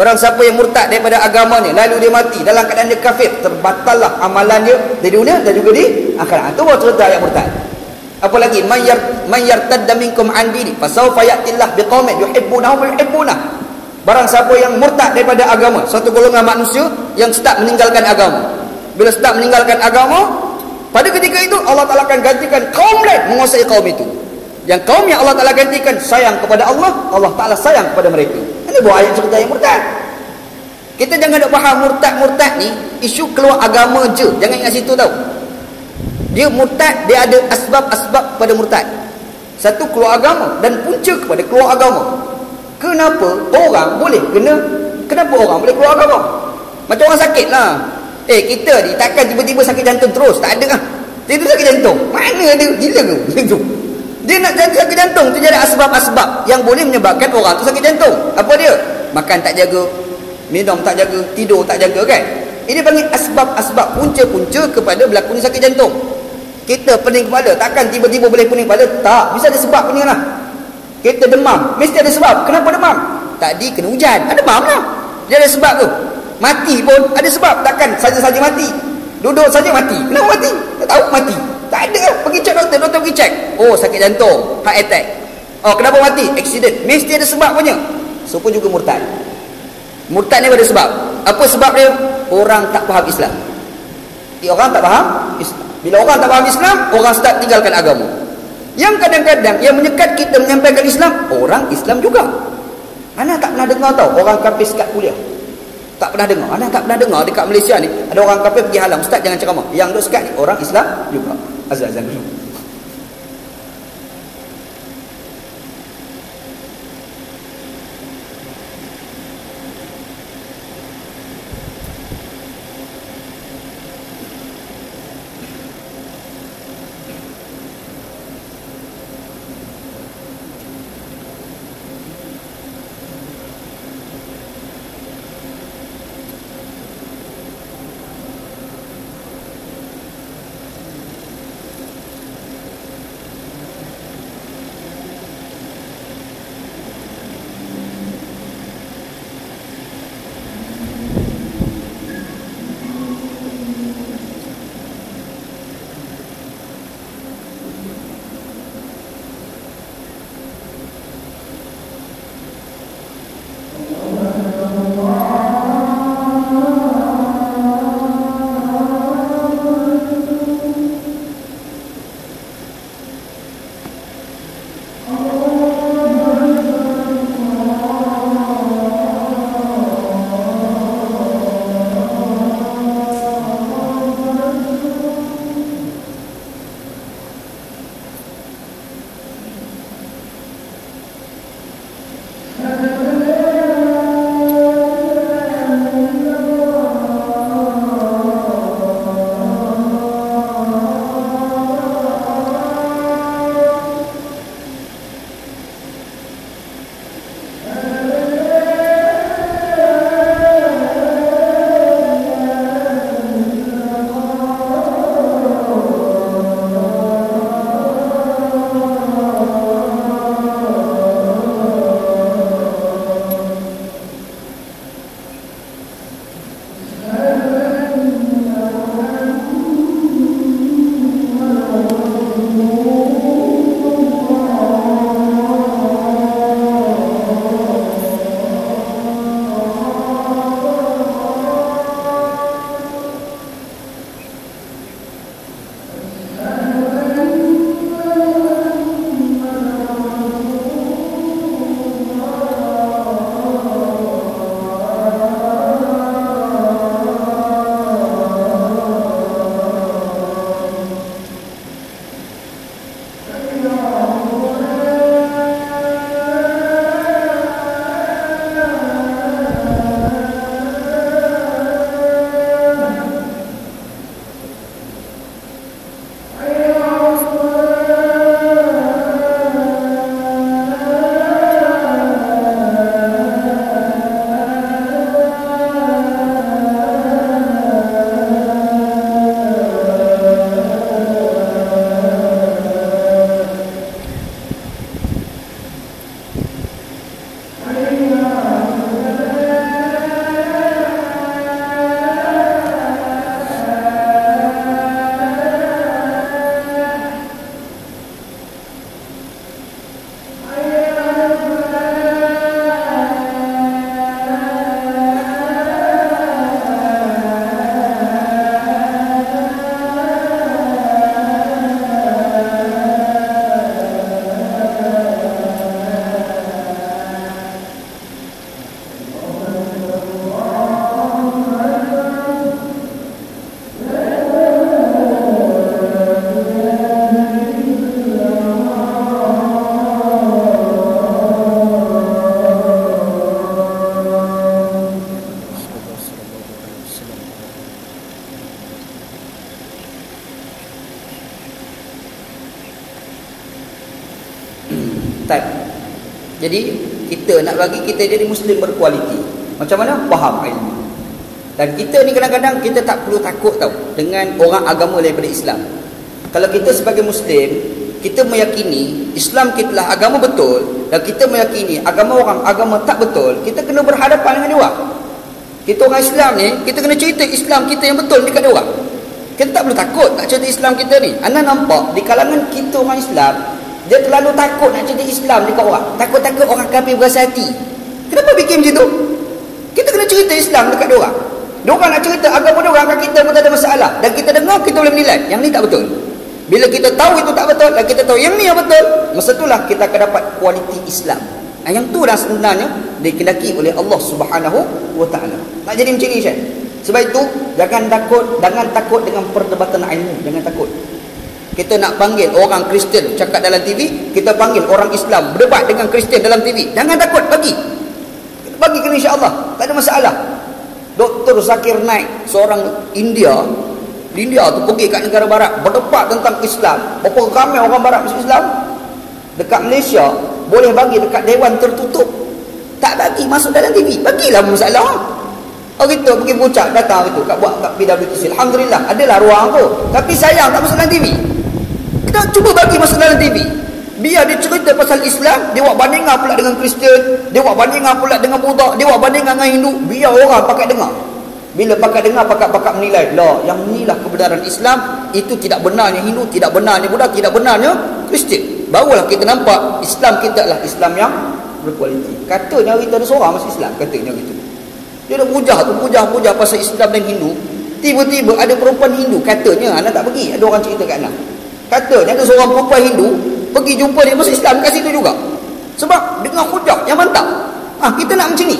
Barang siapa yang murtad daripada agamanya lalu dia mati dalam keadaan dia kafir, terbatallah amalan dia di dunia dan juga di akhirat. Itu baru cerita ayat murtad. Apalagi man yartadda minkum an dini fasawfa ya'tillah biqaumin yuhibbunahum wa yuhibbunah. Barang siapa yang murtad daripada agama, satu golongan manusia yang start meninggalkan agama. Bila start meninggalkan agama, pada ketika itu Allah Ta'ala akan gantikan kaum lain menguasai kaum itu. Yang kaum yang Allah Ta'ala gantikan sayang kepada Allah, Allah Ta'ala sayang kepada mereka. Ini buah ayat cerita yang murtad. Kita jangan nak faham murtad ni isu keluar agama je. Jangan ingat situ tau. Dia murtad, dia ada asbab-asbab pada murtad. Satu, keluar agama, dan punca kepada keluar agama. Kenapa orang boleh keluar agama? Macam orang sakit lah. Kita ni takkan tiba-tiba sakit jantung terus. Tak ada lah. Tiba-tiba sakit jantung. Mana ada? Gila ke? Dia nak jadi sakit jantung tu, jadi asbab-asbab yang boleh menyebabkan orang tu sakit jantung. Apa dia? Makan tak jaga, minum tak jaga, tidur tak jaga kan? Ini panggil asbab-asbab, punca-punca kepada berlakunya sakit jantung. Kita pening kepala, takkan tiba-tiba boleh pening kepala. Tak, bisa ada sebab pening lah. Kita demam, mesti ada sebab. Kenapa demam? Tadi kena hujan, ada demam lah. Dia ada sebab tu. Mati pun ada sebab. Takkan saja-saja mati. Duduk saja mati. Kenapa mati? Tak tahu mati. Tak ada lah. Pergi cek doktor pergi cek. Oh, sakit jantung, heart attack. Oh, kenapa mati? Accident. Mesti ada sebab punya. So pun juga murtad. Murtad ni ada sebab. Apa sebab dia? Orang tak faham Islam. Orang tak faham Islam. Bila orang tak faham Islam, orang start tinggalkan agama. Yang kadang-kadang yang menyekat kita menyampaikan Islam, orang Islam juga. Ana tak pernah dengar tau orang kafir sekat kuliah. Tak pernah dengar. Ana tak pernah dengar dekat Malaysia ni ada orang kafir pergi halang, ustaz jangan ceramah. Yang duk sekat ni orang Islam juga. Azan dulu. Ustaz, jadi kita nak bagi kita jadi Muslim berkualiti, macam mana? Faham ilmu. Dan kita ni kadang-kadang kita tak perlu takut tau dengan orang agama daripada Islam. Kalau kita sebagai Muslim, kita meyakini Islam kita lah agama betul, dan kita meyakini agama orang agama tak betul, kita kena berhadapan dengan dia orang. Kita orang Islam ni, kita kena cerita Islam kita yang betul dekat dia orang. Kita tak perlu takut nak cerita Islam kita ni. Anda nampak di kalangan kita orang Islam, dia terlalu takut nak cerita Islam dekat orang. Takut-takut orang kafir berasa hati. Kenapa bikin macam tu? Kita kena cerita Islam dekat dia orang. Dia orang nak cerita agama dia orang, kita pun tak ada masalah. Dan kita dengar, kita boleh menilai yang ni tak betul. Bila kita tahu itu tak betul dan kita tahu yang ni yang betul, masa itulah kita akan dapat kualiti Islam. Yang tu dah sebenarnya dikehendaki oleh Allah Subhanahu wa taala. Tak jadi macam ni, Syekh. Sebab itu jangan takut dengan perdebatan ilmu, jangan takut. Kita nak panggil orang Kristian cakap dalam TV, kita panggil orang Islam berdebat dengan Kristian dalam TV. Jangan takut, bagi kena, insya-Allah. Tak ada masalah. Dr. Zakir Naik, seorang India tu pergi kat negara barat berdebat tentang Islam. Berapa ramai orang barat masuk Islam? Dekat Malaysia boleh bagi dekat dewan tertutup, tak bagi masuk dalam TV. Bagilah masalah. Kita pergi bucak datang itu kat buat kat PWTC. Alhamdulillah adalah ruang tu. Tapi sayang tak masuk dalam TV. Kita cuba bagi masuk dalam TV. Biar dia cerita pasal Islam, dia buat bandingan pula dengan Kristian, dia buat bandingan pula dengan Buddha, dia buat bandingan dengan Hindu. Biar orang pakai dengar. Bila pakai dengar, pakak-pakak menilai, lah yang inilah kebenaran Islam, itu tidak benarnya Hindu, tidak benarnya Buddha, tidak benarnya Kristian. Barulah kita nampak Islam kita adalah Islam yang berkualiti. Katanya kita ada seorang masuk Islam, katanya gitu. Dia dah pujah pasal Islam dan Hindu. Tiba-tiba ada perempuan Hindu, katanya anak tak pergi, ada orang cerita kat anak. Katanya ada seorang perempuan Hindu pergi jumpa dia masuk Islam kat situ juga. Sebab dengan hujah yang mantap. Kita nak macam ni.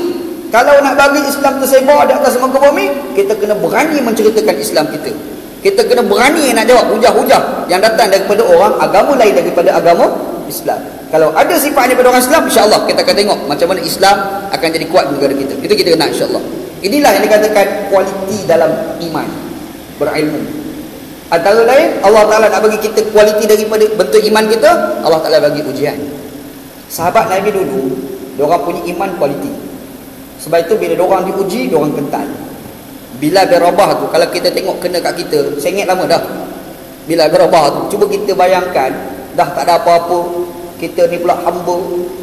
Kalau nak bagi Islam tersebar di atas muka bumi, kita kena berani menceritakan Islam kita. Kita kena berani nak jawab hujah-hujah yang datang daripada orang agama lain daripada agama Islam. Kalau ada sifat daripada orang Islam, insya-Allah kita akan tengok macam mana Islam akan jadi kuat di negara kita. Itu kita nak, insya-Allah. Inilah yang dikatakan kualiti dalam iman, berilmu. Antara lain, Allah Ta'ala nak bagi kita kualiti daripada bentuk iman kita, Allah Ta'ala bagi ujian. Sahabat Nabi dulu, diorang punya iman kualiti. Sebab itu bila diorang diuji, diorang kental. Bilal bin Rabah tu, kalau kita tengok kena kat kita, saya ingat lama dah. Bilal bin Rabah tu, cuba kita bayangkan, dah tak ada apa-apa, kita ni pula hamba,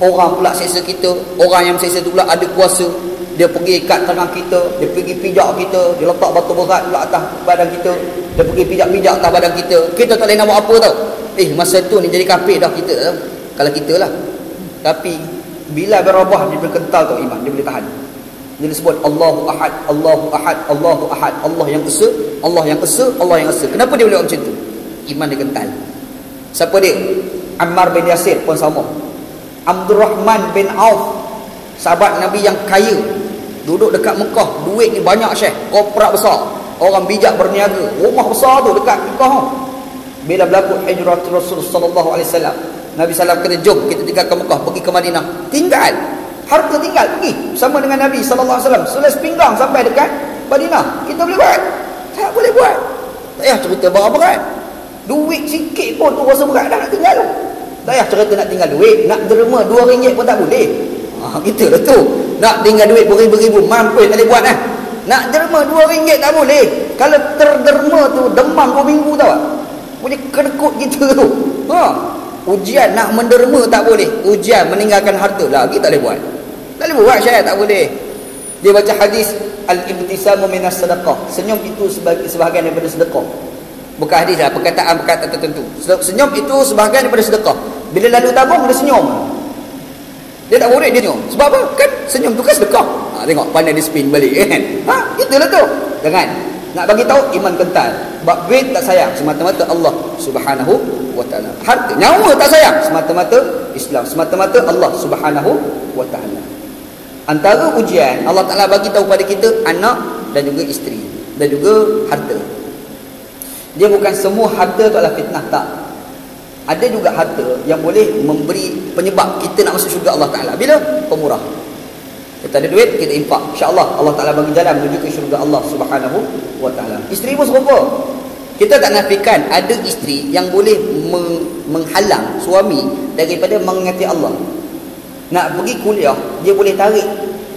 orang pula seksa kita, orang yang seksa tu pula ada kuasa. Dia pergi ikat tangan kita, dia pergi pijak kita, dia letak batu berat pula atas badan kita, dia pergi pijak-pijak atas badan kita. Kita tak boleh nak buat apa tau. Masa tu ni jadi kafir dah kita tau. Kalau kita lah. Tapi bila berubah dia boleh kental tau iman, dia boleh tahan. Dia disebut Allahu Ahad, Allahu Ahad, Allahu Ahad. Allah yang esa, Allah yang esa, Allah yang esa. Kenapa dia boleh buat macam tu? Iman dia kental. Siapa dia? Ammar bin Yasir pun sama. Abdurrahman bin Auf, sahabat Nabi yang kaya, duduk dekat Mekah, duit ni banyak, Syekh, korporat besar, orang bijak berniaga, rumah besar tu dekat Mekah. Bila berlaku hijrah Rasul sallallahu alaihi wasallam, Nabi sallallahu kata, jom kita tinggalkan Mekah, pergi ke Madinah. Tinggal, harta tinggal, pergi bersama dengan Nabi sallallahu alaihi wasallam, seles pinggang sampai dekat Madinah. Kita boleh buat? Tak boleh buat. Tak payah cerita berat-berat. Duit sikit pun tu rasa berat dah nak tinggal tu. Tak payah cerita nak tinggal duit, nak derma RM2 pun tak boleh. Kita lah tu. Nak tinggal duit beribu-ribu, mampu tak boleh buat lah. Nak derma RM2 tak boleh. Kalau terderma tu demam 2 minggu tau. Boleh kedekut kita tu. Ujian nak menderma tak boleh. Ujian meninggalkan harta lagi tak boleh buat. Tak boleh buat, Syekh, tak boleh. Dia baca hadis al-ibtisamu minas sedekah. Senyum itu sebahagian daripada sedekah. Bukan hadis lah, perkataan-perkataan tertentu. Senyum itu sebahagian daripada sedekah. Bila lalu tabung dia senyum. Dia tak boleh dia senyum. Sebab apa? Kan senyum tu kan sedekah. Tengok pandai dia spin balik kan. Itulah tu. Jangan. Nak bagi tahu iman kental. Sebab duit tak sayang, semata-mata Allah Subhanahu wa taala. Harta, nyawa tak sayang, semata-mata Islam, semata-mata Allah Subhanahu wa taala. Antara ujian Allah Taala bagi tahu pada kita anak dan juga isteri dan juga harta. Dia bukan semua harta tu adalah fitnah, tak. Ada juga harta yang boleh memberi penyebab kita nak masuk syurga Allah Ta'ala. Bila? Pemurah. Kita ada duit, kita infak. InsyaAllah Allah Ta'ala bagi jalan menuju ke syurga Allah Subhanahu wa Ta'ala. Isteri pun serupa. Kita tak nafikan ada isteri yang boleh menghalang suami daripada mengingati Allah. Nak pergi kuliah, dia boleh tarik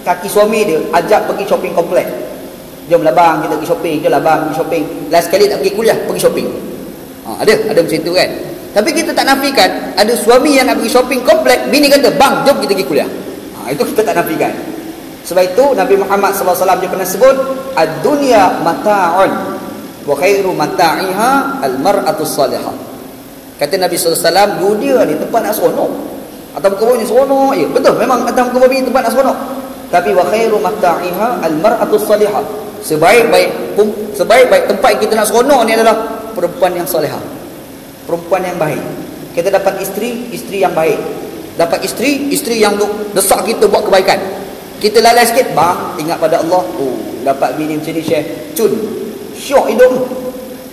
kaki suami dia, ajak pergi shopping komplek. Jom lah bang, kita pergi shopping. Jom lah bang, pergi shopping. Last sekali tak pergi kuliah, pergi shopping. Ada macam tu kan. Tapi kita tak nafikan ada suami yang nak pergi shopping komplek, bini kata, bang, jom kita pergi kuliah. Itu kita tak nafikan. Sebab itu Nabi Muhammad SAW dia pernah sebut, ad-dunya mata'un wa khairu mata'iha al-mar'atus salihah. Kata Nabi SAW, dunia ni tempat nak seronok. Atas muka bumi ni seronok. Ya, betul, memang atas muka bumi ni tempat nak seronok. Tapi wa khairu mata'iha al-mar'atus salihah. Sebaik-baik tempat yang kita nak seronok ni adalah perempuan yang salihah, perempuan yang baik. Kita dapat isteri yang baik. Dapat isteri yang desak kita buat kebaikan. Kita lalai sikit, bang, ingat pada Allah. Dapat bini macam ni, Syekh, cun, syok hidung.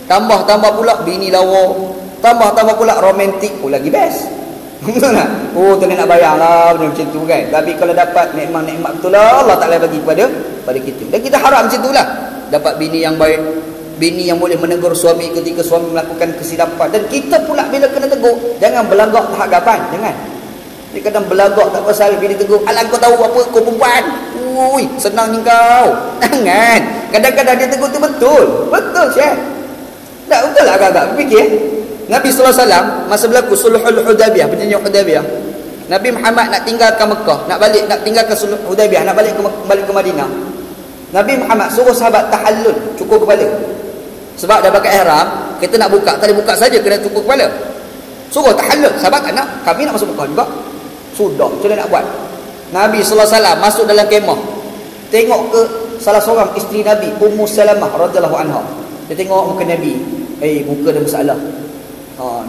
Tambah pula bini lawa, tambah pula romantik, lagi best. Betul tak? Tak nak bayar lah benda macam tu kan. Tapi kalau dapat nikmat betul lah, Allah Ta'ala bagi kepada kita. Dan kita harap macam tu lah. Dapat bini yang baik, bini yang boleh menegur suami ketika suami melakukan kesilapan. Dan kita pula bila kena tegur, jangan belagak tahap gapan. Jangan. Dia kadang belagak tak pasal, bini tegur, alah kau tahu apa, kau perempuan. Senang ni kau. Jangan. Kadang-kadang dia tegur tu betul. Betul, Syekh. Tak betul lah agak-agak. Fikir. Nabi SAW masa berlaku Sulhul Hudaybiyah, perjanjian Hudaybiyah, Nabi Muhammad nak tinggalkan Mekah, nak tinggalkan Sulhul Hudaybiyah, nak balik ke Madinah. Nabi Muhammad suruh sahabat tahallul, cukur kepala. Sebab dah pakai ihram, kita nak buka, tak boleh buka saja, kena cukur kepala. Suruh tahallul, sahabat tak nak, kami nak masuk Mekah juga. Sudah, macam mana nak buat? Nabi SAW masuk dalam kemah, tengok ke salah seorang isteri Nabi, Ummu Salamah radhiyallahu anha. Dia tengok muka Nabi, muka ada masalah.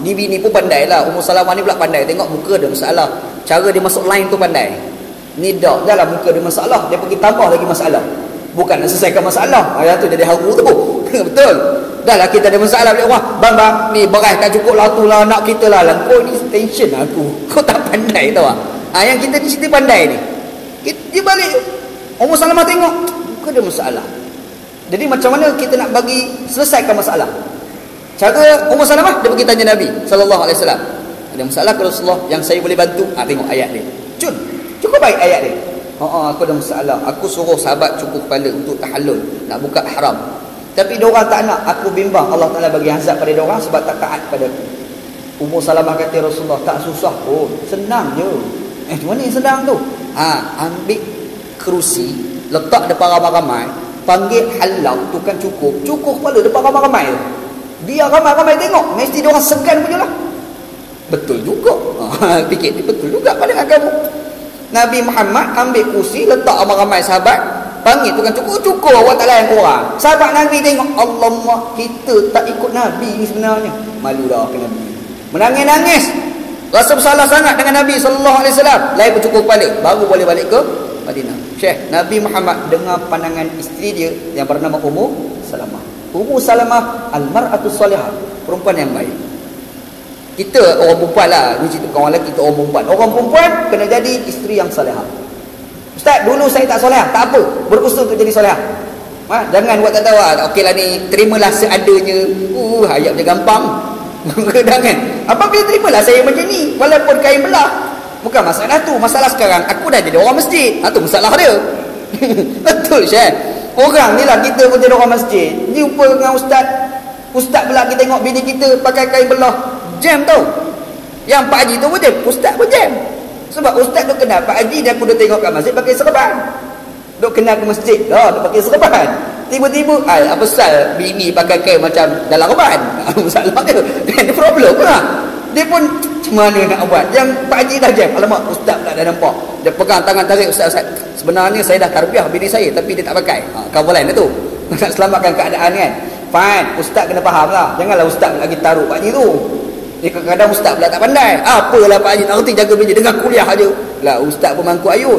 Ni bini pun pandai lah. Ummu Salamah ni pula pandai. Tengok muka ada masalah, cara dia masuk line tu pandai. Ni dah lah muka ada masalah, dia pergi tambah lagi masalah. Bukan nak selesaikan masalah. Ayat tu jadi haru tu. Betul. Dah lah kita ada masalah. Bang, ni beras tak cukup lah tu lah, nak kita lah. Kau ni tension aku. Kau tak pandai tau lah. Yang kita ni cerita pandai ni. Dia balik, Ummu Salamah tengok muka ada masalah. Jadi macam mana kita nak bagi selesaikan masalah? Cara Ummu Salamah, dia pergi tanya Nabi SAW, ada masalah ke Rasulullah yang saya boleh bantu? Tengok ayat dia, cukup baik ayat dia. Aku ada masalah, aku suruh sahabat cukup kepala untuk tahallul, nak buka ihram, tapi diorang tak nak. Aku bimbang Allah Ta'ala bagi azab pada diorang sebab tak taat pada aku. Ummu Salamah kata, Rasulullah, tak susah pun, senang je. Macam mana yang senang tu? Ambil kerusi, letak depan ramai-ramai, panggil halal, tukang cukur kepala depan ramai-ramai. Biar ramai-ramai tengok, mesti diorang segan punya lah. Betul juga. Fikir, betul juga pandangan kamu. Nabi Muhammad ambil kursi, letak ramai-ramai sahabat, panggil tukang cukur, awak tak layan korang. Sahabat Nabi tengok, Alamak, kita tak ikut Nabi ni sebenarnya. Malu dah ke Nabi, menangis-nangis, rasa bersalah sangat dengan Nabi SAW. Lain bercukur kepala, baru boleh balik ke Madinah. Syekh, Nabi Muhammad dengar pandangan isteri dia yang bernama Ummu Salamah. Ummu Salamah al-mar'atus salihah, perempuan yang baik. Kita orang perempuan lah, ni cerita kawan lelaki, kita orang perempuan. Orang perempuan kena jadi isteri yang salihah. Ustaz, dulu saya tak salihah, tak apa, berusaha untuk jadi salihah. Jangan buat tak tahu. Okeylah ni, terimalah seadanya. Hayat dia gampang. Jangan. Apabila terimalah saya macam ni, walaupun kain belah. Bukan masalah tu. Masalah sekarang aku dah jadi orang masjid. Tu masalah dia. Betul, Syekh. Orang ni lah, kita pun jadi orang masjid, jumpa dengan ustaz pula kita tengok bini kita pakai kain belah, jam tau. Yang Pak Haji tu pun jam, ustaz pun jam. Sebab ustaz tu kenal Pak Haji, dia aku dah tengok kat masjid pakai serban. Duk kenal ke masjid dah, dia pakai serban. Tiba-tiba apa pasal bini pakai kain macam dalam reban? Masalah dia. Dia problem lah. Dia pun macam mana nak buat? Yang Pak Haji dah jam. Alamak, ustaz pula dah nampak. Dia pegang tangan tarik, ustaz. Sebenarnya saya dah tarbiyah bini saya, tapi dia tak pakai. Cover line tu. Nak selamatkan keadaan kan. Fine, ustaz kena faham lah. Janganlah ustaz lagi taruh Pak Haji tu. Dia kadang-kadang ustaz pula tak pandai. Apalah Pak Haji tak reti jaga bini, dengar kuliah aja. Lah ustaz pun mangkuk ayun.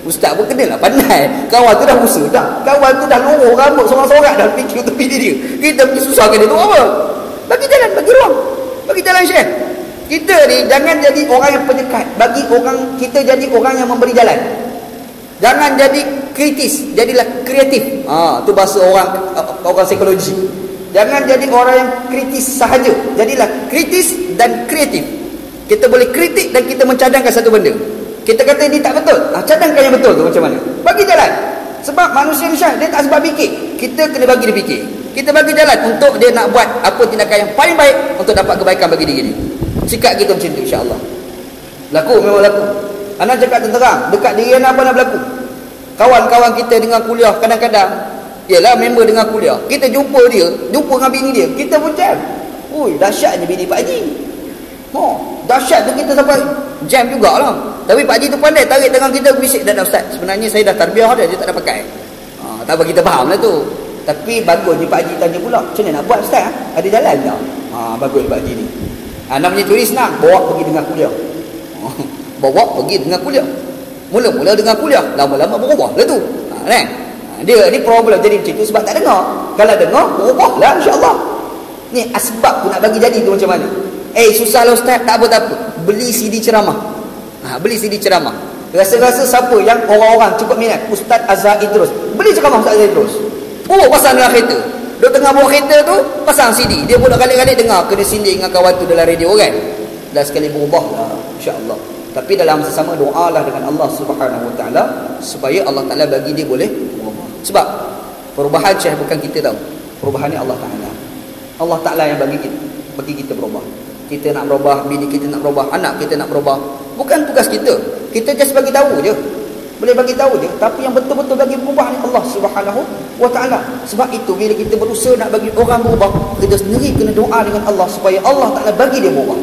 Ustaz pun kena lah pandai. Kawan tu dah usaha dah. Kawan tu dah luruh rambut sorak-sorak dah fikir untuk bini dia. Kita pergi susahkan dia tu apa? Bagi jalan, bagi ruang. Bagi jalan, Syekh. Kita ni jangan jadi orang yang penyekat. Bagi orang, kita jadi orang yang memberi jalan. Jangan jadi kritis, jadilah kreatif. Tu bahasa orang psikologi. Jangan jadi orang yang kritis sahaja. Jadilah kritis dan kreatif. Kita boleh kritik dan kita mencadangkan satu benda. Kita kata ini tak betul, cadangkan yang betul tu macam mana. Bagi jalan. Sebab manusia ni dia tak sebab fikir. Kita kena bagi dia fikir. Kita bagi jalan untuk dia nak buat apa tindakan yang paling baik untuk dapat kebaikan bagi diri dia. Sikap kita macam tu, insya-Allah. Berlaku, memang berlaku. Anak cakap terang, dekat diri anak apa nak berlaku. Kawan-kawan kita dengan kuliah kadang-kadang, ialah member dengan kuliah, kita jumpa dengan bini dia, kita pun jam. Ui, dahsyatnya bini Pak Haji. Dahsyat tu kita sampai jam jugalah. Tapi Pak Haji tu pandai tarik tangan kita, bisik, dah ustaz, sebenarnya saya dah tarbiah dia tak ada pakai. Tak apa, kita faham lah tu. Tapi bagus ni Pak Haji tanya pula, macam mana nak buat ustaz? Ada jalan tak? Bagus Pak Haji ni. Namanya turis senang, bawa pergi dengan kuliah. Bawa pergi dengan kuliah. Mula-mula dengan kuliah, lama-lama berubah lah tu. Dia ni problem jadi macam tu sebab tak dengar. Kalau dengar, berubah lah, insya-Allah. Ni asbab tu nak bagi jadi tu macam mana? Susah lah ustaz, tak apa. Beli CD ceramah. Beli CD ceramah. Rasa-rasa siapa yang orang-orang cukup minat? Ustaz Azhar Idrus. Beli ceramah Ustaz Azhar Idrus. Pasang dalam kereta. Dia tengah bawa kereta tu, pasang CD. Dia pun kali-kali dengar, kena sindir dengan kawan tu dalam radio kan. Dah sekali berubah lah, insya-Allah. Tapi dalam masa sama doalah dengan Allah Subhanahu Wa Taala supaya Allah Taala bagi dia boleh berubah. Sebab perubahan Syekh bukan kita tahu. Perubahan ni Allah Taala. Allah Taala yang bagi kita berubah. Kita nak berubah, bini kita nak berubah, anak kita nak berubah. Bukan tugas kita. Kita just bagi tahu je. Boleh bagi tahu je, tapi yang betul-betul bagi berubah ni Allah Subhanahu Wa Taala. Sebab itu bila kita berusaha nak bagi orang berubah, kita sendiri kena doa dengan Allah supaya Allah Taala bagi dia berubah.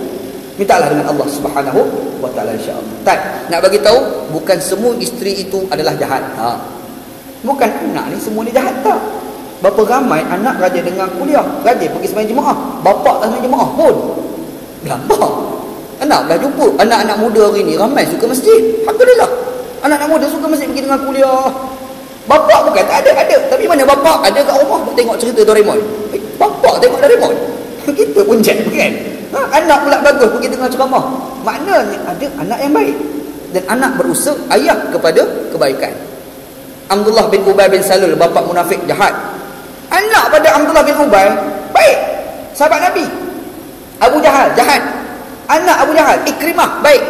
Mintalah dengan Allah Subhanahu Wa Taala, insya-Allah. Nak bagi tahu bukan semua isteri itu adalah jahat. Bukan anak ni semua ni jahat tak. Berapa ramai anak rajin dengan kuliah, rajin pergi sembahyang jemaah, bapa tak sembahyang jemaah pun. Nampak? Anak dah jumpa anak-anak muda hari ni ramai suka masjid. Alhamdulillah. Anak-anak muda suka masjid pergi dengan kuliah. Bapa bukan tak ada. Tapi mana bapa ada kat rumah tengok cerita Doraemon. Bapa tengok Doraemon. Kita pun jam kan. Anak pula bagus pergi dengar ceramah. Maknanya ada anak yang baik. Dan anak berusaha ayah kepada kebaikan. Abdullah bin Ubay bin Salul, bapa munafik jahat. Anak pada Abdullah bin Ubay baik. Sahabat Nabi. Abu Jahal jahat. Anak Abu Jahal Ikrimah baik.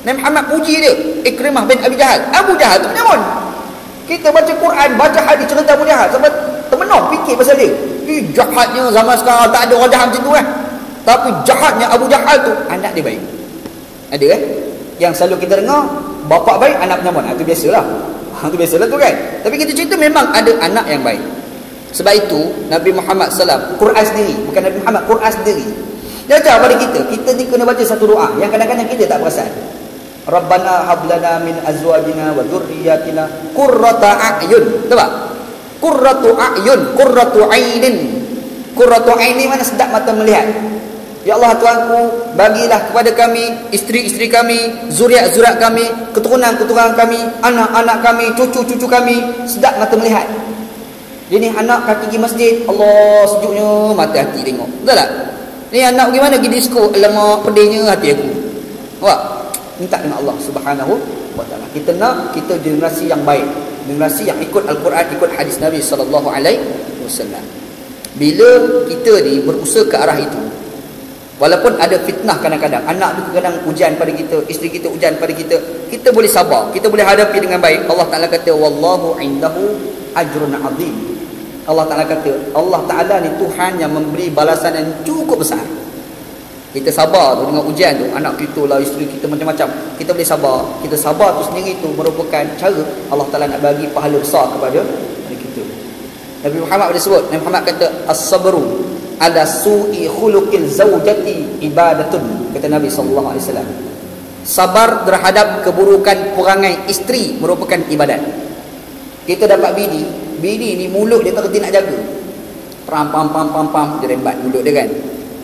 Nabi Muhammad puji dia, Ikrimah bin Abi Jahal. Abu Jahal tu penyamun. Kita baca Quran, baca hadis cerita Abu Jahal sampai termenung fikir pasal dia. Jahatnya zaman sekarang tak ada orang jahat macam tu Tapi jahatnya Abu Jahal tu anak dia baik. Ada yang selalu kita dengar bapa baik anak penyamun. Itu biasalah. Itu biasalah tu kan. Tapi kita cerita memang ada anak yang baik. Sebab itu Nabi Muhammad SAW, Quran sendiri, bukan Nabi Muhammad, Quran sendiri dia ajar pada kita ni kena baca satu doa yang kadang-kadang kita tak perasan. Rabbana hablana min azwajina wa dhurriyyatina qurrata a'yun. Betul tak? Qurratu a'yun, qurratu ainin. Qurratu aini mana sedap mata melihat. Ya Allah Tuhanku, bagilah kepada kami, isteri-isteri kami, zuriat-zuriat kami, keturunan-keturunan kami, anak-anak kami, cucu-cucu kami sedap mata melihat. Jadi anak kaki pergi masjid, Allah sejuknya mata hati tengok. Betul tak? Ni anak bagaimana pergi disko, alamak pedihnya hati aku. Wah, minta dengan Allah Subhanahu Wa Taala. Kita nak kita generasi yang baik, generasi yang ikut Al-Quran, ikut hadis Nabi sallallahu alaihi wasallam. Bila kita ni berusaha ke arah itu, walaupun ada fitnah kadang-kadang, anak tu kadang ujian pada kita, isteri kita ujian pada kita, kita boleh sabar, kita boleh hadapi dengan baik. Allah Taala kata wallahu indahu ajrun azim. Allah Ta'ala kata, Allah Ta'ala ni Tuhan yang memberi balasan yang cukup besar. Kita sabar tu dengan ujian tu, anak kita lah, isteri kita macam-macam, kita boleh sabar. Kita sabar tu sendiri tu merupakan cara Allah Ta'ala nak bagi pahala besar kepada kita. Nabi Muhammad ada sebut, Nabi Muhammad kata as-sabru ala su'i khuluqil zawjati ibadatun, kata Nabi sallallahu alaihi wasallam. Sabar terhadap keburukan perangai isteri merupakan ibadat. Kita dapat bini ni mulut dia tak kerti nak jaga. Pam dia rembat mulut dia kan.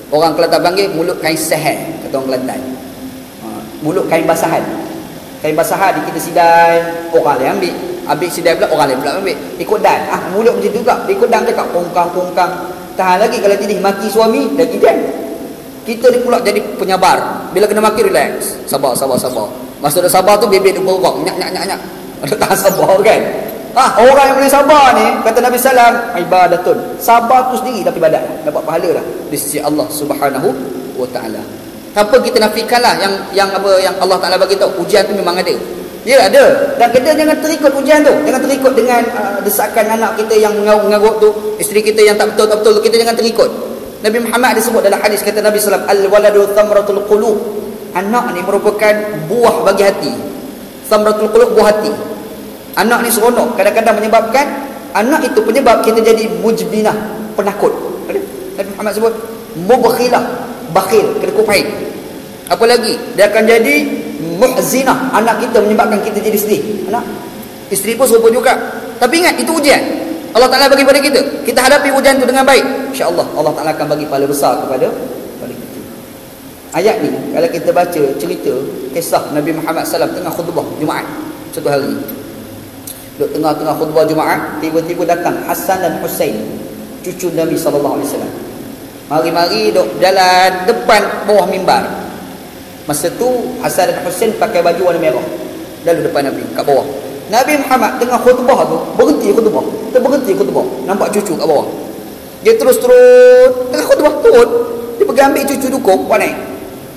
Orang Kelantan panggil mulut kain sehel, kata orang Kelantan. Mulut kain basahan. Kain basahan kita sidai, orang lain ambil. Habis sidai pula orang lain pula ambil. Ikut dan. Mulut macam tu juga. Ikut dan cakap kongkang. Tahan lagi kalau tidak maki suami dan kita. Kita ni pula jadi penyabar. Bila kena maki relax. Sabar. Masa dah sabar tu bebek dia bergerak. Nyak. Ada tahan sabar kan. Orang yang boleh sabar ni, kata Nabi Sallam, ibadatun. Sabar tu sendiri dapat ibadat, dapat pahala dah di sisi Allah Subhanahu wa taala. Tanpa kita nafikanlah yang Allah Taala bagi tahu, ujian tu memang ada. Ya, ada. Dan kita jangan terikut ujian tu. Jangan terikut dengan desakan anak kita yang mengarut tu, isteri kita yang tak betul tu, kita jangan terikut. Nabi Muhammad disebut dalam hadis, kata Nabi sallallahu alaihi wasallam, al-waladu thamratul qulub. Anak ni merupakan buah bagi hati. Thamratul qulub, buah hati. Anak ni seronok, kadang-kadang menyebabkan, anak itu penyebab kita jadi mujbinah, penakut. Nabi Muhammad sebut mubkhilah, bakhil, kedekut pahit. Apa lagi? Dia akan jadi muhzinah, anak kita menyebabkan kita jadi sedih. Anak, isteri pun serupa juga. Tapi ingat, itu ujian Allah Ta'ala bagi pada kita. Kita hadapi ujian itu dengan baik, insya-Allah Allah Ta'ala akan bagi pahala besar kepada kita. Ayat ni, kalau kita baca cerita kisah Nabi Muhammad SAW tengah khutbah Jumaat satu hari, duduk tengah-tengah khutbah Jumaat, tiba-tiba datang Hasan dan Husain, cucu Nabi SAW. Mari-mari duduk jalan depan bawah mimbar. Masa tu Hasan dan Husain pakai baju warna merah, lalu depan Nabi kat bawah. Nabi Muhammad tengah khutbah tu berhenti khutbah, nampak cucu kat bawah. Dia terus tengah khutbah turun, dia pergi ambil cucu dukung, buat naik.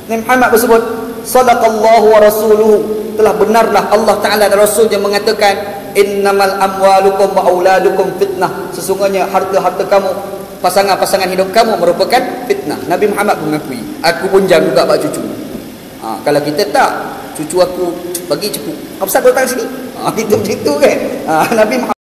Nabi Muhammad bersebut, sadaqallahu wa rasuluhu, telah benarlah Allah Ta'ala dan Rasul yang mengatakan, innamal amwalukum wa auladukum fitnah, sesungguhnya harta-harta kamu, pasangan-pasangan hidup kamu merupakan fitnah. Nabi Muhammad mengakui, aku pun jam juga bak cucu. Kalau kita tak, cucu aku bagi cepu, apa pasal kau datang sini? Itu macam tu kan. Nabi Muhammad